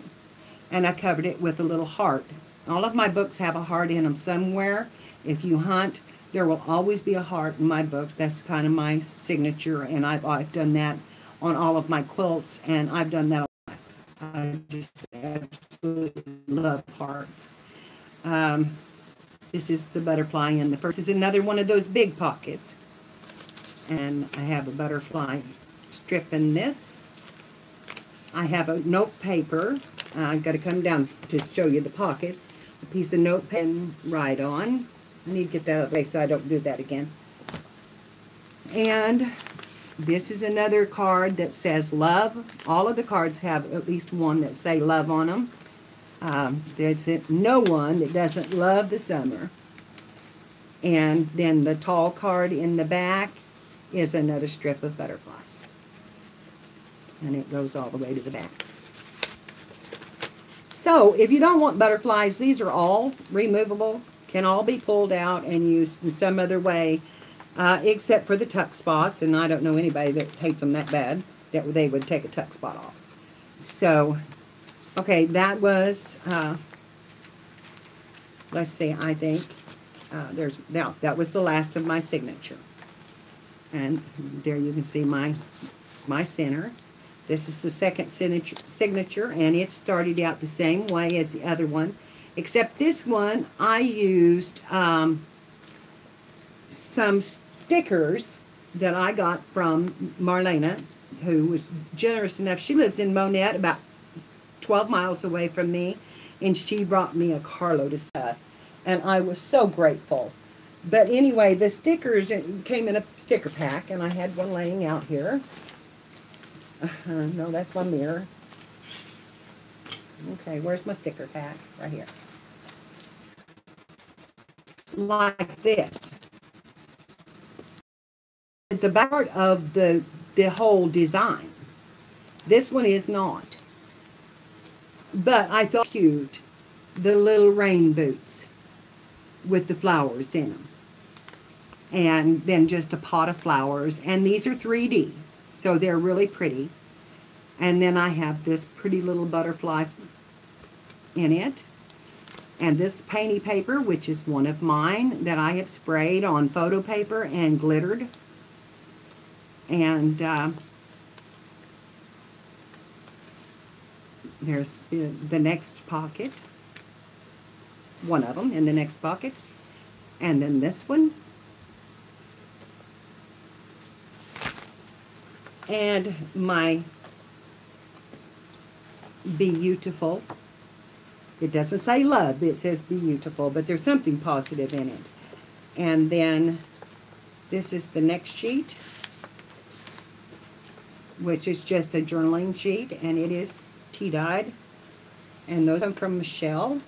And I covered it with a little heart. All of my books have a heart in them somewhere. If you hunt, there will always be a heart in my books. That's kind of my signature, and I've done that on all of my quilts, and I've done that. I just absolutely love hearts. This is the butterfly in the first. This is another one of those big pockets. And I have a butterfly strip in this. I have a note paper. I've got to come down to show you the pockets. A piece of note pen right on. I need to get that out of the way so I don't do that again. And this is another card that says love. All of the cards have at least one that say love on them. There's no one that doesn't love the summer. And then the tall card in the back is another strip of butterflies. And it goes all the way to the back. So if you don't want butterflies, these are all removable, can all be pulled out and used in some other way. Except for the tuck spots, and I don't know anybody that hates them that bad, that they would take a tuck spot off. So, okay, that was, let's see, I think, that was the last of my signature. And there you can see my center. This is the second signature, and it started out the same way as the other one, except this one I used some stickers that I got from Marlena, who was generous enough. She lives in Monette, about 12 miles away from me, and she brought me a carload of stuff, and I was so grateful. But anyway, the stickers came in a sticker pack, and I had one laying out here. No, that's my mirror. Okay, where's my sticker pack? Right here. Like this. The back part of the whole design. This one is not. But I thought cute. The little rain boots with the flowers in them. And then just a pot of flowers. And these are 3D. So they're really pretty. And then I have this pretty little butterfly in it. And this painty paper, which is one of mine, that I have sprayed on photo paper and glittered. And there's the next pocket. One of them in the next pocket. And then this one. And my Beautiful. It doesn't say love, it says beautiful, but there's something positive in it. And then this is the next sheet, which is just a journaling sheet, and it is tea-dyed. And those come from Michelle.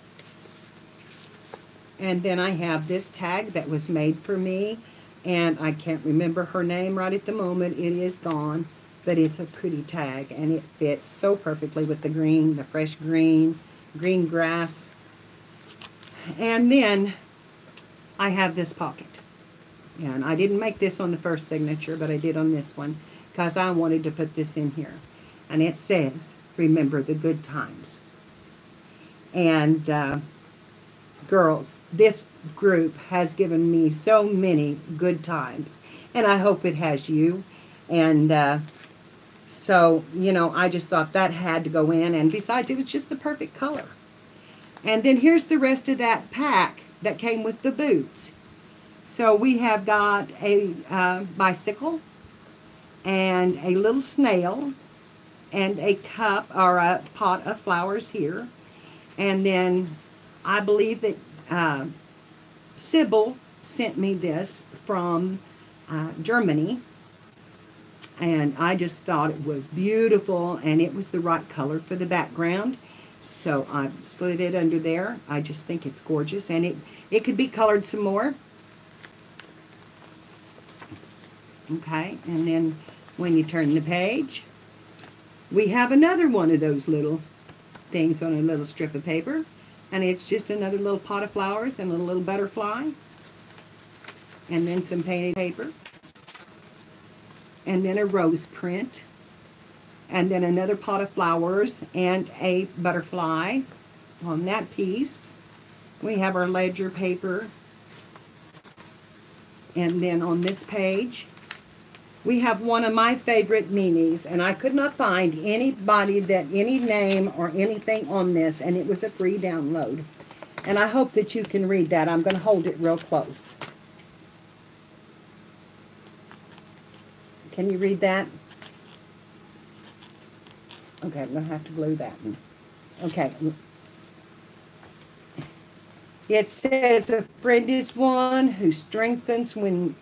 And then I have this tag that was made for me, and I can't remember her name right at the moment. It is gone, but it's a pretty tag, and it fits so perfectly with the green, the fresh green grass. And then I have this pocket. And I didn't make this on the first signature, but I did on this one because I wanted to put this in here. And it says, remember the good times. And girls, this group has given me so many good times. And I hope it has you. And so, you know, I just thought that had to go in. And besides, it was just the perfect color. And then here's the rest of that pack that came with the boots. So we have got a bicycle and a little snail and a cup or a pot of flowers here. And then I believe that Sybil sent me this from Germany. And I just thought it was beautiful and it was the right color for the background. So I slid it under there. I just think it's gorgeous. And it could be colored some more. Okay, and then when you turn the page, we have another one of those little things on a little strip of paper. And it's just another little pot of flowers and a little butterfly. And then some painted paper. And then a rose print. And then another pot of flowers and a butterfly on that piece. We have our ledger paper. And then on this page, we have one of my favorite minis, and I could not find anybody that any name or anything on this, and it was a free download. And I hope that you can read that. I'm going to hold it real close. Can you read that? Okay, I'm going to have to glue that one. Okay. It says, a friend is one who strengthens you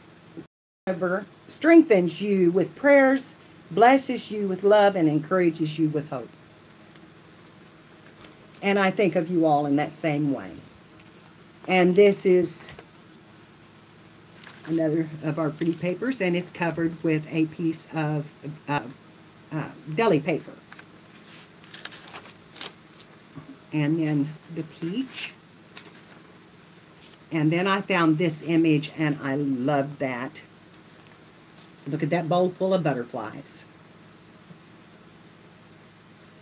with prayers, blesses you with love, and encourages you with hope. And I think of you all in that same way. And this is another of our pretty papers, and it's covered with a piece of deli paper. And then the peach. And then I found this image, and I love that. Look at that bowl full of butterflies.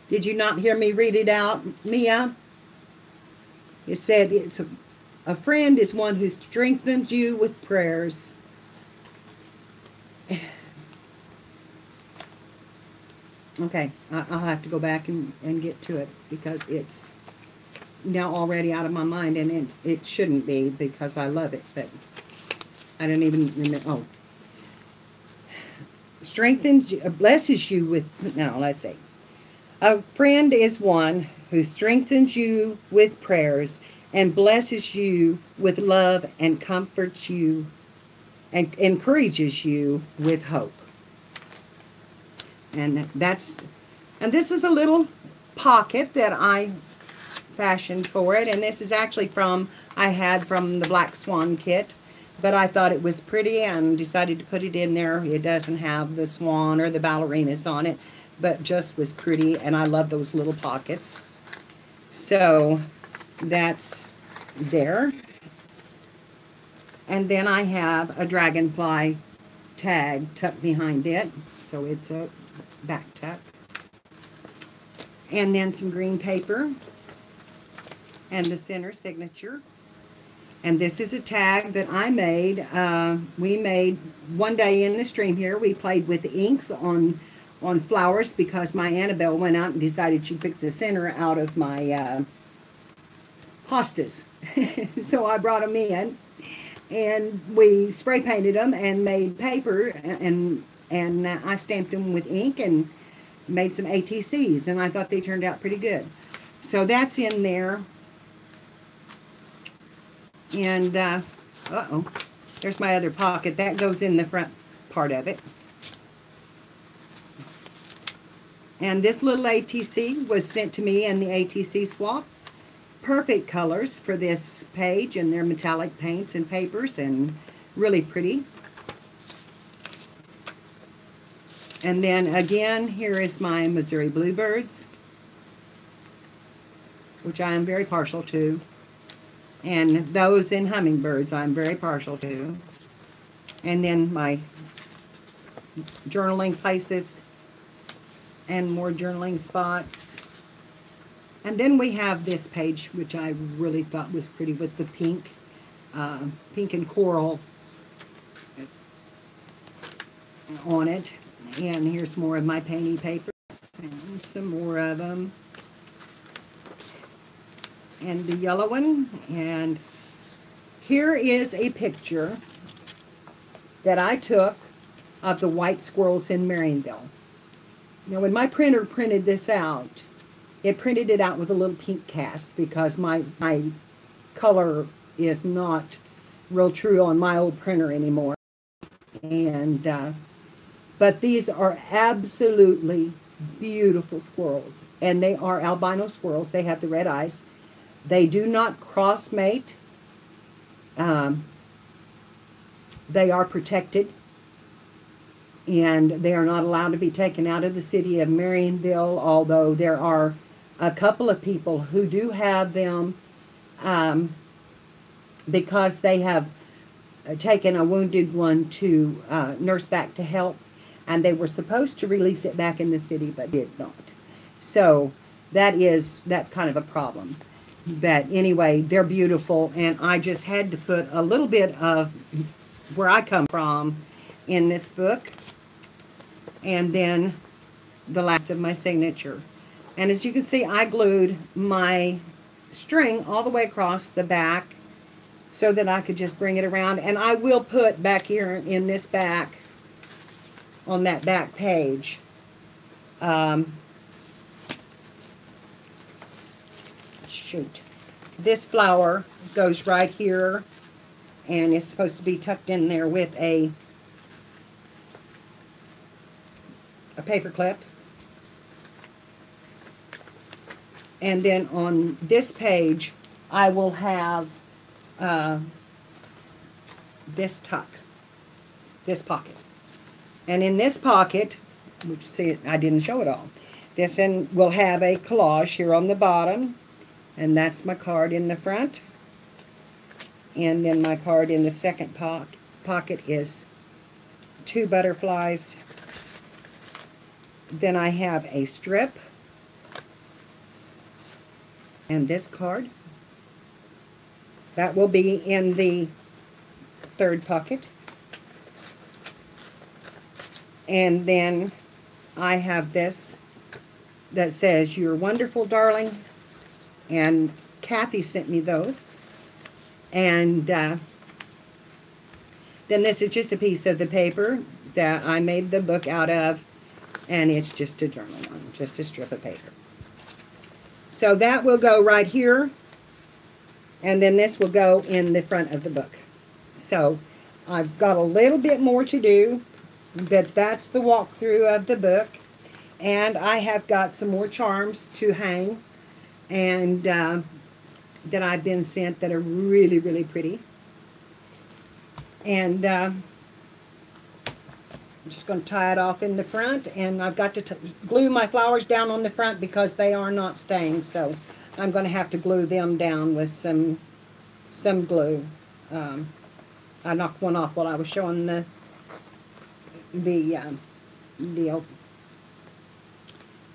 Did you not hear me read it out, Mia? It said, a friend is one who strengthens you with prayers. Okay, I'll have to go back and get to it because it's now already out of my mind, and it shouldn't be because I love it, but I don't even remember. Oh. Strengthens you, blesses you with, now let's see. A friend is one who strengthens you with prayers and blesses you with love and comforts you and encourages you with hope. And this is a little pocket that I fashioned for it, and this is actually I had from the Black Swan kit, but I thought it was pretty and decided to put it in there. It doesn't have the swan or the ballerinas on it, but just was pretty, and I love those little pockets. So that's there. And then I have a dragonfly tag tucked behind it, so it's a back tuck. And then some green paper and the center signature. And this is a tag that I made. We made one day in the stream here. We played with the inks on flowers because my Annabelle went out and decided she picked the center out of my hostas. So I brought them in, and we spray painted them and made paper, and I stamped them with ink and made some ATCs, and I thought they turned out pretty good. So that's in there. And, there's my other pocket. That goes in the front part of it. And this little ATC was sent to me in the ATC swap. Perfect colors for this page, and they're metallic paints and papers, and really pretty. And then again, here is my Missouri Bluebirds, which I am very partial to. And those in hummingbirds I'm very partial to. And then my journaling places and more journaling spots. And then we have this page, which I really thought was pretty, with the pink and coral on it. And here's more of my painty papers, and some more of them. And the yellow one. And here is a picture that I took of the white squirrels in Marionville. Now, when my printer printed this out, it printed it out with a little pink cast because my color is not real true on my old printer anymore. And but these are absolutely beautiful squirrels, and they are albino squirrels. They have the red eyes. They do not cross mate. They are protected, and they are not allowed to be taken out of the city of Marionville, although there are a couple of people who do have them because they have taken a wounded one to nurse back to health, and they were supposed to release it back in the city but did not. So that's kind of a problem. But anyway, they're beautiful, and I just had to put a little bit of where I come from in this book, and then the last of my signature. And as you can see, I glued my string all the way across the back so that I could just bring it around. And I will put back here in this back, on that back page, shoot, this flower goes right here, and it's supposed to be tucked in there with a paper clip. And then on this page, I will have this tuck, this pocket. And in this pocket, which you see, I didn't show it all. This end will have a collage here on the bottom, and that's my card in the front. And then my card in the second pocket is 2 butterflies. Then I have a strip. And this card. That will be in the third pocket. And then I have this that says, "You're wonderful, darling." And Kathy sent me those. And then this is just a piece of the paper that I made the book out of. And it's just a journal one, just a strip of paper. So that will go right here. And then this will go in the front of the book. So I've got a little bit more to do, but that's the walkthrough of the book. And I have got some more charms to hang, and that I've been sent that are really, really pretty. And I'm just going to tie it off in the front, and I've got to glue my flowers down on the front because they are not staying, so I'm going to have to glue them down with some glue. I knocked one off while I was showing the deal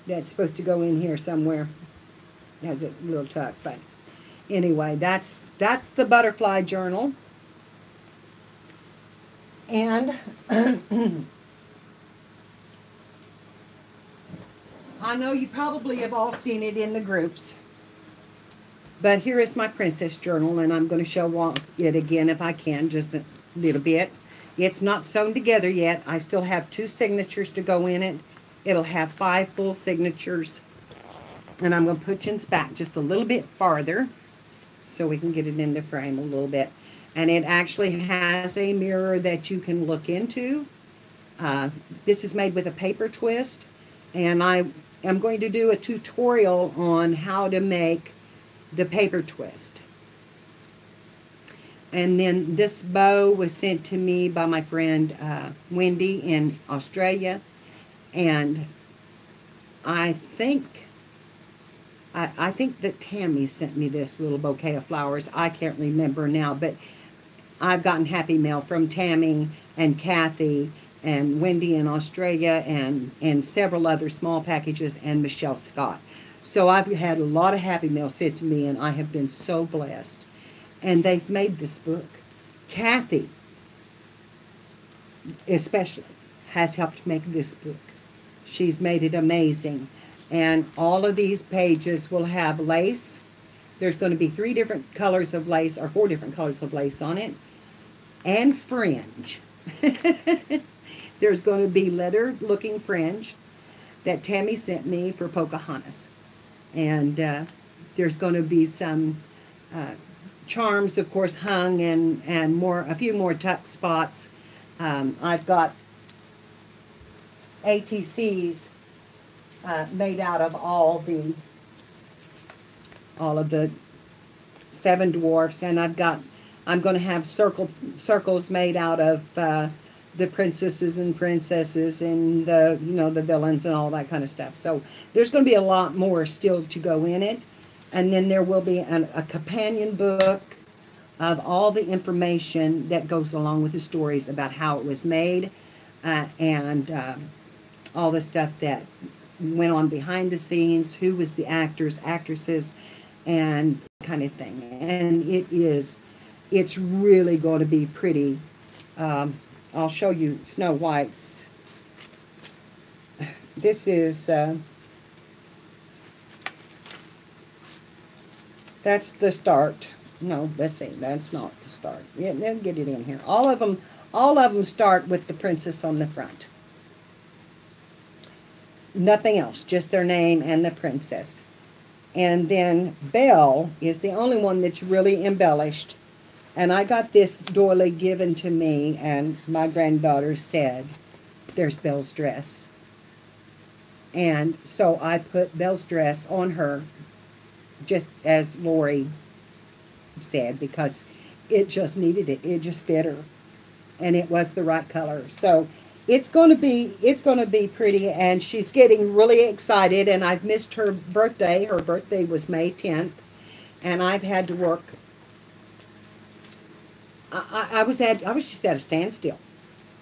that's supposed to go in here somewhere. It has a little tuck, but anyway, that's the butterfly journal. And I know you probably have all seen it in the groups, but here is my princess journal, and I'm going to show it again if I can, just a little bit. It's not sewn together yet. I still have 2 signatures to go in it. It'll have 5 full signatures, and I'm going to push this back just a little bit farther so we can get it into frame a little bit. And it actually has a mirror that you can look into. This is made with a paper twist, and I am going to do a tutorial on how to make the paper twist. And then this bow was sent to me by my friend Wendy in Australia, and I think that Tammy sent me this little bouquet of flowers. I can't remember now, but I've gotten happy mail from Tammy and Kathy and Wendy in Australia and several other small packages and Michelle Scott. So I've had a lot of Happy Mail sent to me, and I have been so blessed. And they've made this book. Kathy, especially, has helped make this book. She's made it amazing. And all of these pages will have lace. There's going to be 3 different colors of lace, or 4 different colors of lace on it, and fringe. There's going to be leather-looking fringe that Tammy sent me for Pocahontas. And there's going to be some charms, of course, hung, and a few more tuck spots. I've got ATCs made out of all of the 7 dwarfs, and I'm going to have circles made out of the princesses and the villains and all that kind of stuff. So there's going to be a lot more still to go in it. And then there will be a companion book of all the information that goes along with the stories about how it was made, and all the stuff that went on behind the scenes, who was the actors, actresses, and kind of thing. And it's really going to be pretty. I'll show you Snow White's. This is, that's the start. No, let's see, that's not the start. Yeah, they'll get it in here. All of them start with the princess on the front. Nothing else, just their name and the princess. And then Belle is the only one that's really embellished. And I got this doily given to me, and my granddaughter said, "There's Belle's dress." And so I put Belle's dress on her, just as Lori said, because it just needed it. It just fit her, and it was the right color. So it's going to be pretty, and she's getting really excited. And I've missed her birthday. Her birthday was May 10th, and I've had to work. I was just at a standstill.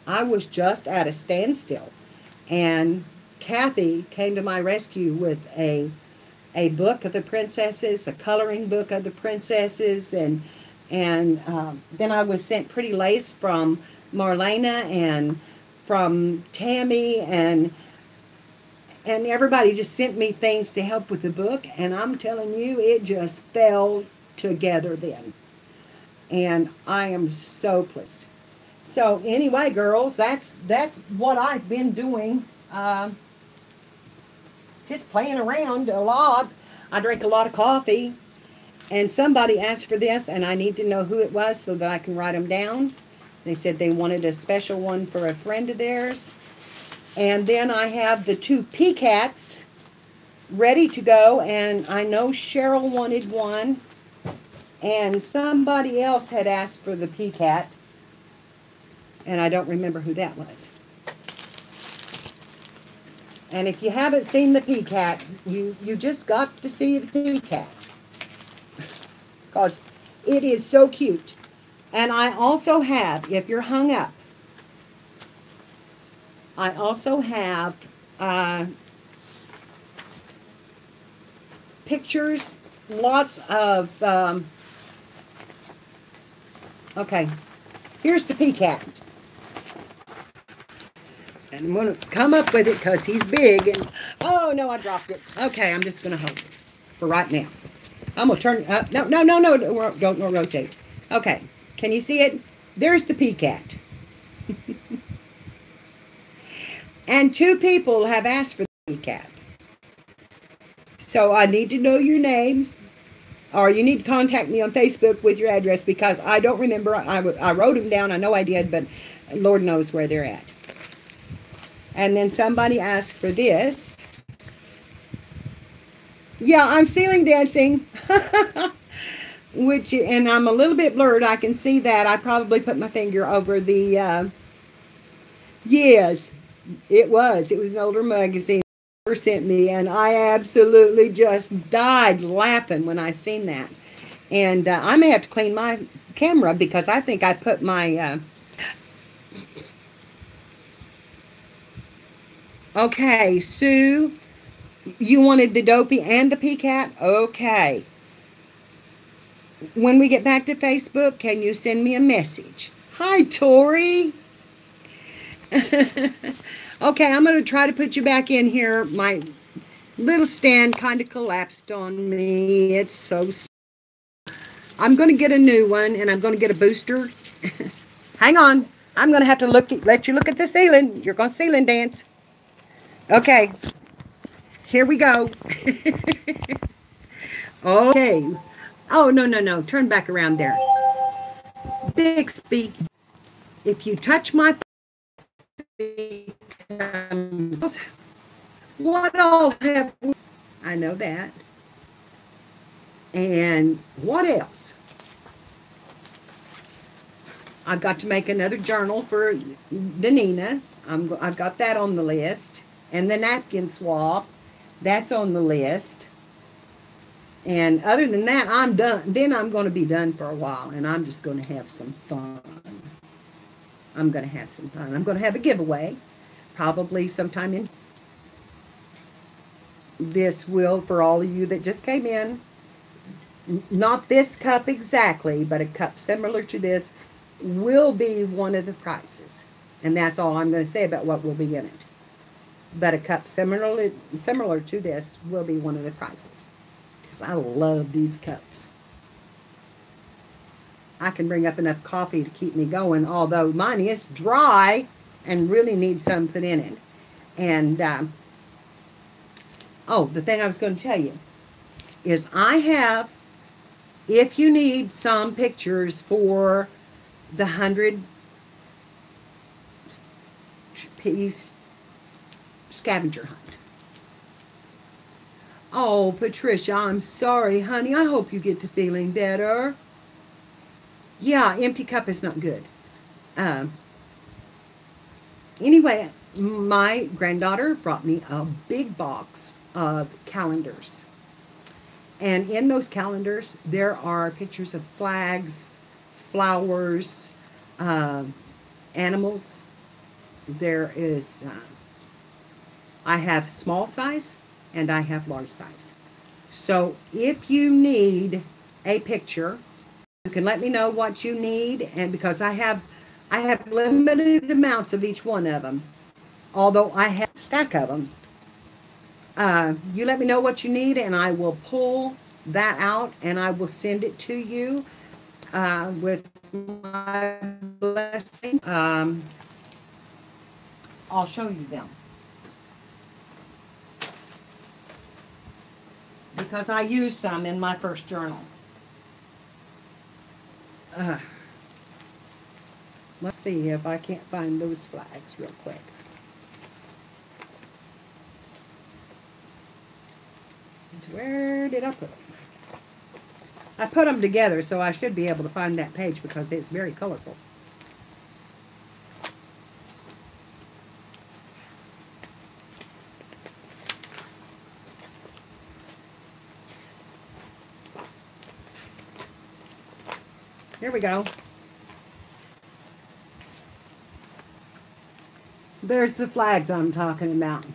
I was just at a standstill, and Kathy came to my rescue with a book of the princesses, a coloring book of the princesses, and then I was sent pretty lace from Marlena and from Tammy, and everybody just sent me things to help with the book, and I'm telling you, it just fell together then. And I am so pleased. So anyway, girls, that's what I've been doing. Just playing around a lot. I drink a lot of coffee. And somebody asked for this, and I need to know who it was so that I can write them down. They said they wanted a special one for a friend of theirs. And then I have the 2 Peacats ready to go. And I know Cheryl wanted one. And somebody else had asked for the Peacat, and I don't remember who that was. And if you haven't seen the Peacat, you just got to see the Peacat, because it is so cute. And I also have, if you're hung up, I also have pictures, lots of... Okay, here's the Peacat. And I'm going to come up with it because he's big. And oh, no, I dropped it. Okay, I'm just going to hold it for right now. I'm going to turn it up. No, don't rotate. Okay, can you see it? There's the Peacat. And 2 people have asked for the Peacat. So I need to know your names. Or you need to contact me on Facebook with your address, because I don't remember. I wrote them down. I know I did, but Lord knows where they're at. And then somebody asked for this. Yeah, I'm ceiling dancing. And I'm a little bit blurred. I can see that. I probably put my finger over the... yes, it was. It was an older magazine sent me, and I absolutely just died laughing when I seen that. And I may have to clean my camera, because I think I put my Okay, Sue, you wanted the Dopey and the Peacat? Okay. When we get back to Facebook, can you send me a message? Hi, Tori. Okay, I'm going to try to put you back in here. My little stand kind of collapsed on me. It's so... I'm going to get a new one, and I'm going to get a booster. Hang on. I'm going to have to let you look at the ceiling. You're going to ceiling dance. Okay. Here we go. Okay. Oh, no. Turn back around there. Bixby, if you touch my what all have we? I know that. And what else? I've got to make another journal for the Nina. I've got that on the list. And the napkin swap, that's on the list. And other than that, I'm done. Then I'm going to be done for a while, and I'm just going to have some fun. I'm going to have some fun. I'm going to have a giveaway, probably sometime in. This will, for all of you that just came in, not this cup exactly, but a cup similar to this will be one of the prizes. And that's all I'm going to say about what will be in it. But a cup similar to this will be one of the prizes. Because I love these cups. I can bring up enough coffee to keep me going, although mine is dry and really needs some put in it. And, oh, the thing I was going to tell you is I have, if you need some pictures for the 100-piece scavenger hunt. Oh, Patricia, I'm sorry, honey. I hope you get to feeling better. Yeah, empty cup is not good. Anyway, my granddaughter brought me a big box of calendars. And in those calendars, there are pictures of flags, flowers, animals. There is, I have small size and I have large size. So if you need a picture, you can let me know what you need, and because I have limited amounts of each one of them, although I have a stack of them. You let me know what you need, and I will pull that out, and I will send it to you with my blessing. I'll show you them. Because I used some in my first journal. Let's see if I can't find those flags real quick. Where did I put them? I put them together, so I should be able to find that page because it's very colorful. Here we go. There's the flags I'm talking about.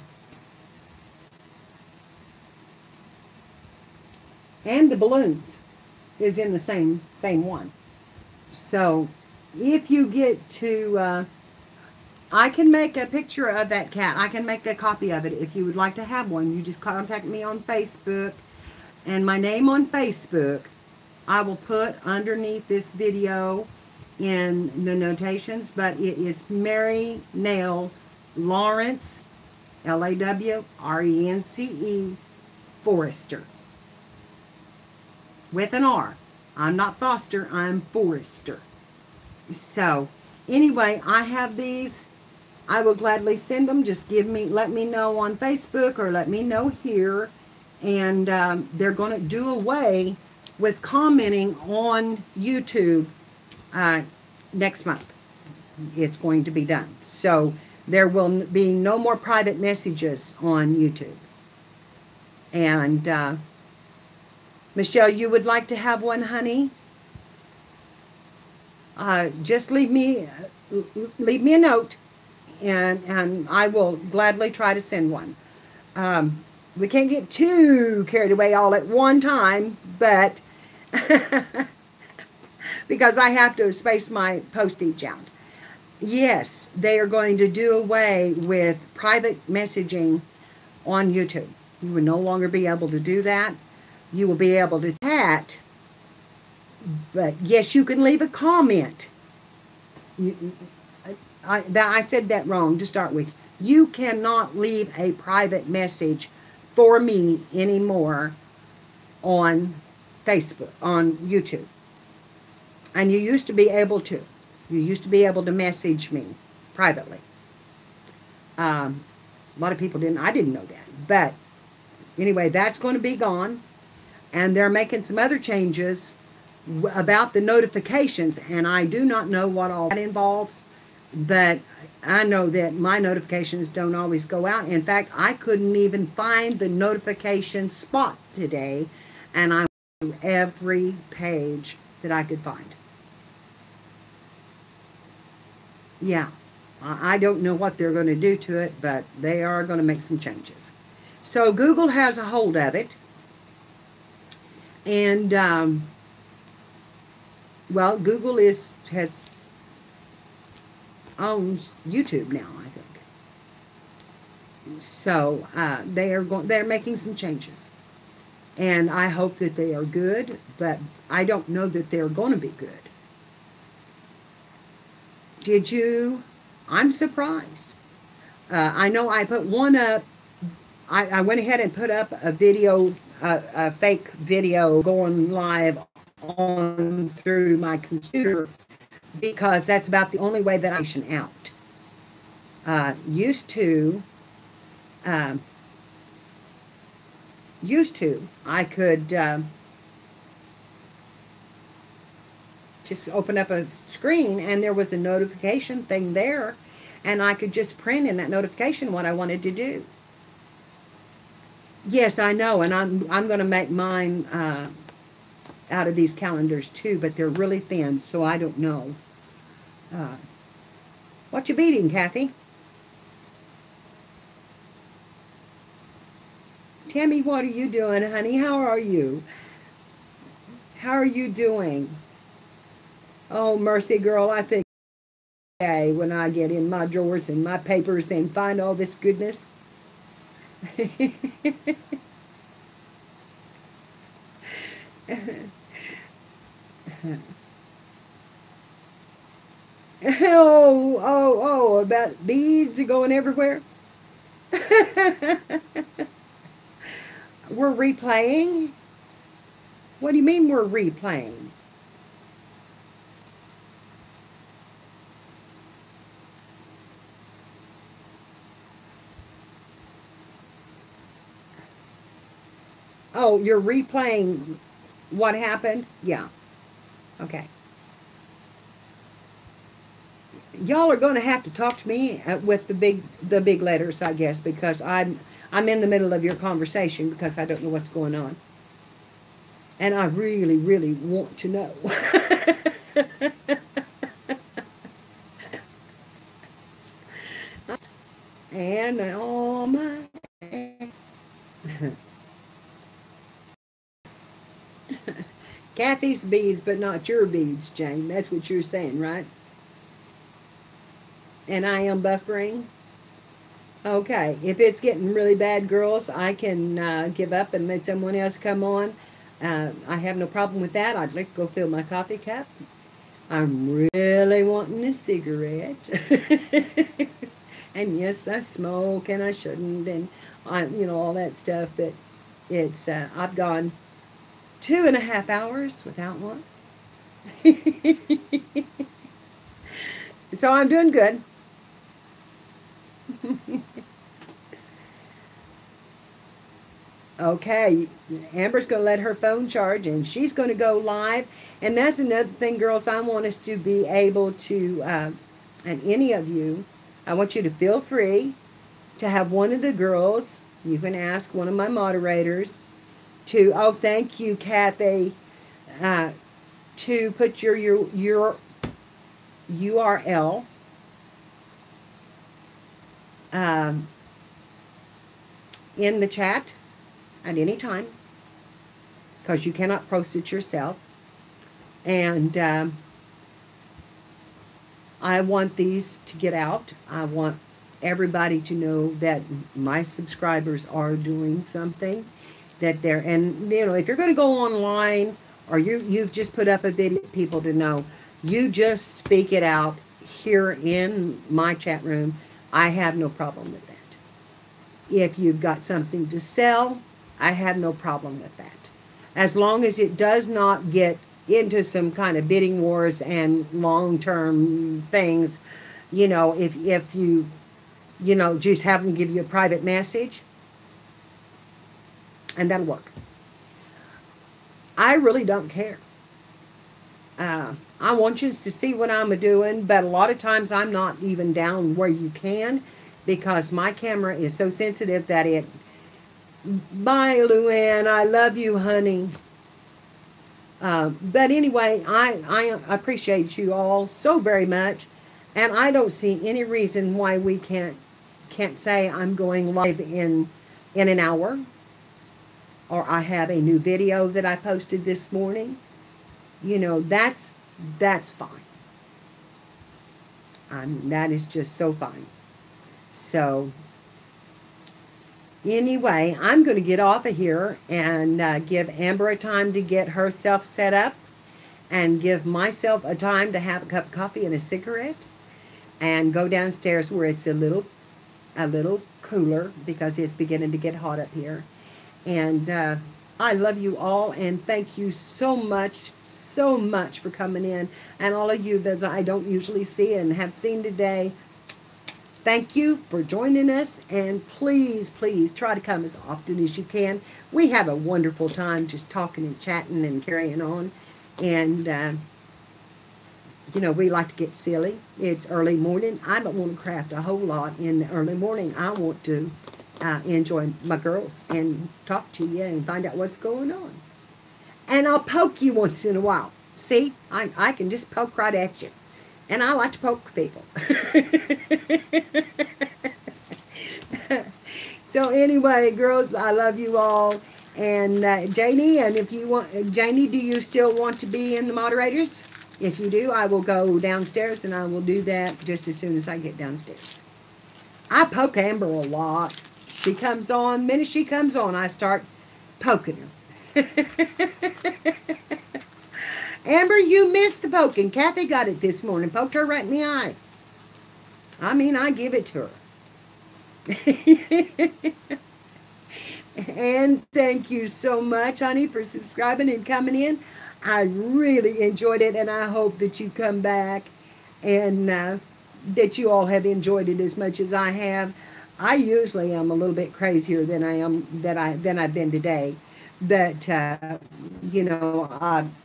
And the balloons is in the same one. So if you get to, I can make a picture of that cat. I can make a copy of it if you would like to have one. You just contact me on Facebook. And my name on Facebook, I will put underneath this video in the notations, but it is Mary Nail Lawrence, Lawrence, Forrester. With an R. I'm not Foster, I'm Forrester. So, anyway, I have these. I will gladly send them. Just let me know on Facebook or let me know here. And they're going to do away with commenting on YouTube next month. It's going to be done. So there will be no more private messages on YouTube. And Michelle, you would like to have one, honey? Just leave me leave me a note, and I will gladly try to send one. We can't get too carried away all at one time, but because I have to space my postage out. Yes, they are going to do away with private messaging on YouTube. You will no longer be able to do that. You will be able to chat, but yes, you can leave a comment. I said that wrong to start with. You cannot leave a private message for me anymore on Facebook, on YouTube. And you used to be able to. You used to be able to message me privately. A lot of people didn't. I didn't know that. But anyway, that's going to be gone. And they're making some other changes about the notifications. And I do not know what all that involves. But I know that my notifications don't always go out. In fact, I couldn't even find the notification spot today. And I went through every page that I could find. Yeah, I don't know what they're going to do to it, but they are going to make some changes. So Google has a hold of it. And, well, Google owns YouTube now, I think. So they're making some changes. And I hope that they are good, but I don't know that they're going to be good. Did you? I'm surprised. I know I put one up. I went ahead and put up a video, a fake video going live on through my computer because that's about the only way that I can out. Used to, I could just open up a screen and there was a notification thing there and I could just print in that notification what I wanted to do. Yes, I know, and I'm going to make mine out of these calendars too, but they're really thin, so I don't know. What you beating, Kathy? Tammy, what are you doing, honey? How are you? How are you doing? Oh, mercy, girl, I think okay when I get in my drawers and my papers and find all this goodness. Oh, about beads going everywhere? We're replaying? What do you mean we're replaying? Oh, you're replaying what happened? Yeah. Okay. Y'all are going to have to talk to me with the big letters, I guess, because I'm in the middle of your conversation because I don't know what's going on. And I really, really want to know. And all my Kathy's beads, but not your beads, Jane. That's what you're saying, right? And I am buffering. Okay, if it's getting really bad, girls, I can give up and let someone else come on. I have no problem with that. I'd like to go fill my coffee cup. I'm really wanting a cigarette. And yes, I smoke and I shouldn't and all that stuff, but it's I've gone 2.5 hours without one. So I'm doing good. Okay, Amber's going to let her phone charge and she's going to go live. And that's another thing, girls, I want us to be able to, and any of you, I want you to feel free to have one of the girls, you can ask one of my moderators to, oh, thank you, Kathy, to put your URL in the chat at any time, because you cannot post it yourself. And I want these to get out. I want everybody to know that my subscribers are doing something, that they're, and you know, if you're going to go online or you've just put up a video, people to know, you just speak it out here in my chat room. I have no problem with that. If you've got something to sell, I have no problem with that. As long as it does not get into some kind of bidding wars and long-term things, you know, if you know, just have them give you a private message, and that'll work. I really don't care. I want you to see what I'm doing, but a lot of times I'm not even down where you can, because my camera is so sensitive that it... Bye, Luann. I love you, honey. But anyway, I appreciate you all so very much, and I don't see any reason why we can't say I'm going live in an hour, or I have a new video that I posted this morning. You know, that's fine. I mean, that is just so fine. So anyway, I'm going to get off of here and give Amber a time to get herself set up, and give myself a time to have a cup of coffee and a cigarette, and go downstairs where it's a little cooler, because it's beginning to get hot up here. And I love you all, and thank you so much for coming in. And all of you that I don't usually see and have seen today, thank you for joining us, and please, please try to come as often as you can. We have a wonderful time just talking and chatting and carrying on. And, you know, we like to get silly. It's early morning. I don't want to craft a whole lot in the early morning. I want to enjoy my girls and talk to you and find out what's going on. And I'll poke you once in a while. See, I can just poke right at you. And I like to poke people. So anyway, girls, I love you all. And Janie, and if you want, Janie, do you still want to be in the moderators? If you do, I will go downstairs, and I will do that just as soon as I get downstairs. I poke Amber a lot. She comes on. The minute she comes on, I start poking her. Amber, you missed the poking. Kathy got it this morning. Poked her right in the eye. I mean, I give it to her. And thank you so much, honey, for subscribing and coming in. I really enjoyed it, and I hope that you come back, and that you all have enjoyed it as much as I have. I usually am a little bit crazier than I've been today. But, you know,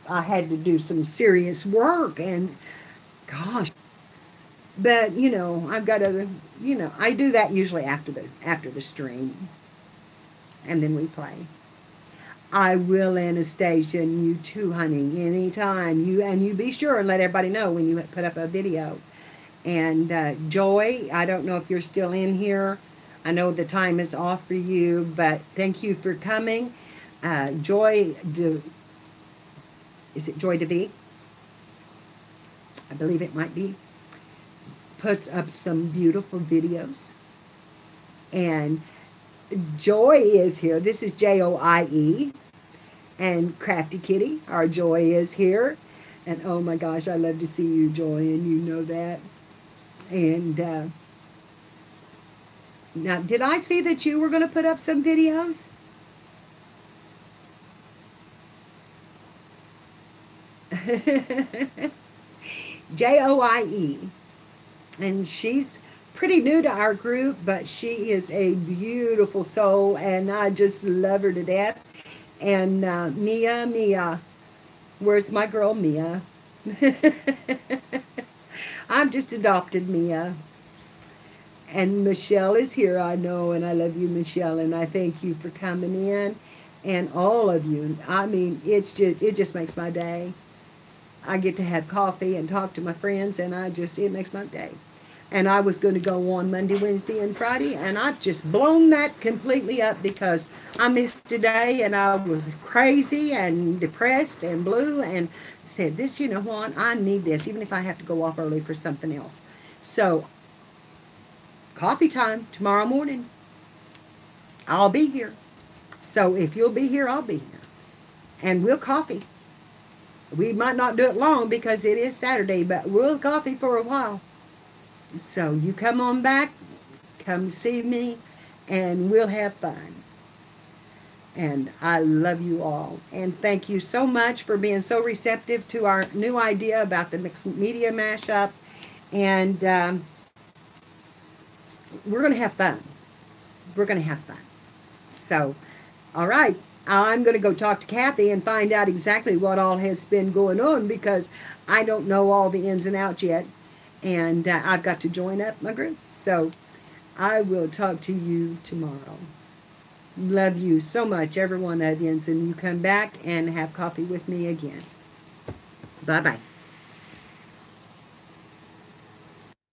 I had to do some serious work, and gosh. But, you know, I've got to, you know, I do that usually after the stream. And then we play. I will, Anastasia, and you too, honey, anytime. You be sure and let everybody know when you put up a video. And Joy, I don't know if you're still in here. I know the time is off for you, but thank you for coming. Joy, is it Joy DeVee? I believe it might be. Puts up some beautiful videos. And Joy is here. This is Joie. And Crafty Kitty, our Joy, is here. And oh my gosh, I love to see you, Joy, and you know that. And now, did I see that you were going to put up some videos? Joie. And she's pretty new to our group, but she is a beautiful soul, and I just love her to death. And Mia, where's my girl Mia? I've just adopted Mia. And Michelle is here, I know, and I love you, Michelle, and I thank you for coming in. And all of you, I mean, it just makes my day. I get to have coffee and talk to my friends, and it makes my day. And I was going to go on Monday, Wednesday, and Friday, and I've just blown that completely up because I missed today, and I was crazy and depressed and blue, and said, this, you know what, I need this, even if I have to go off early for something else. So, coffee time tomorrow morning. I'll be here. So, if you'll be here, I'll be here. And we'll coffee. We might not do it long because it is Saturday, but we'll coffee for a while. So you come on back, come see me, and we'll have fun. And I love you all. And thank you so much for being so receptive to our new idea about the mixed media mashup. And we're going to have fun. We're going to have fun. So, all right. I'm going to go talk to Kathy and find out exactly what all has been going on because I don't know all the ins and outs yet. And I've got to join up my group. So I will talk to you tomorrow. Love you so much, every one of you. And you come back and have coffee with me again. Bye-bye.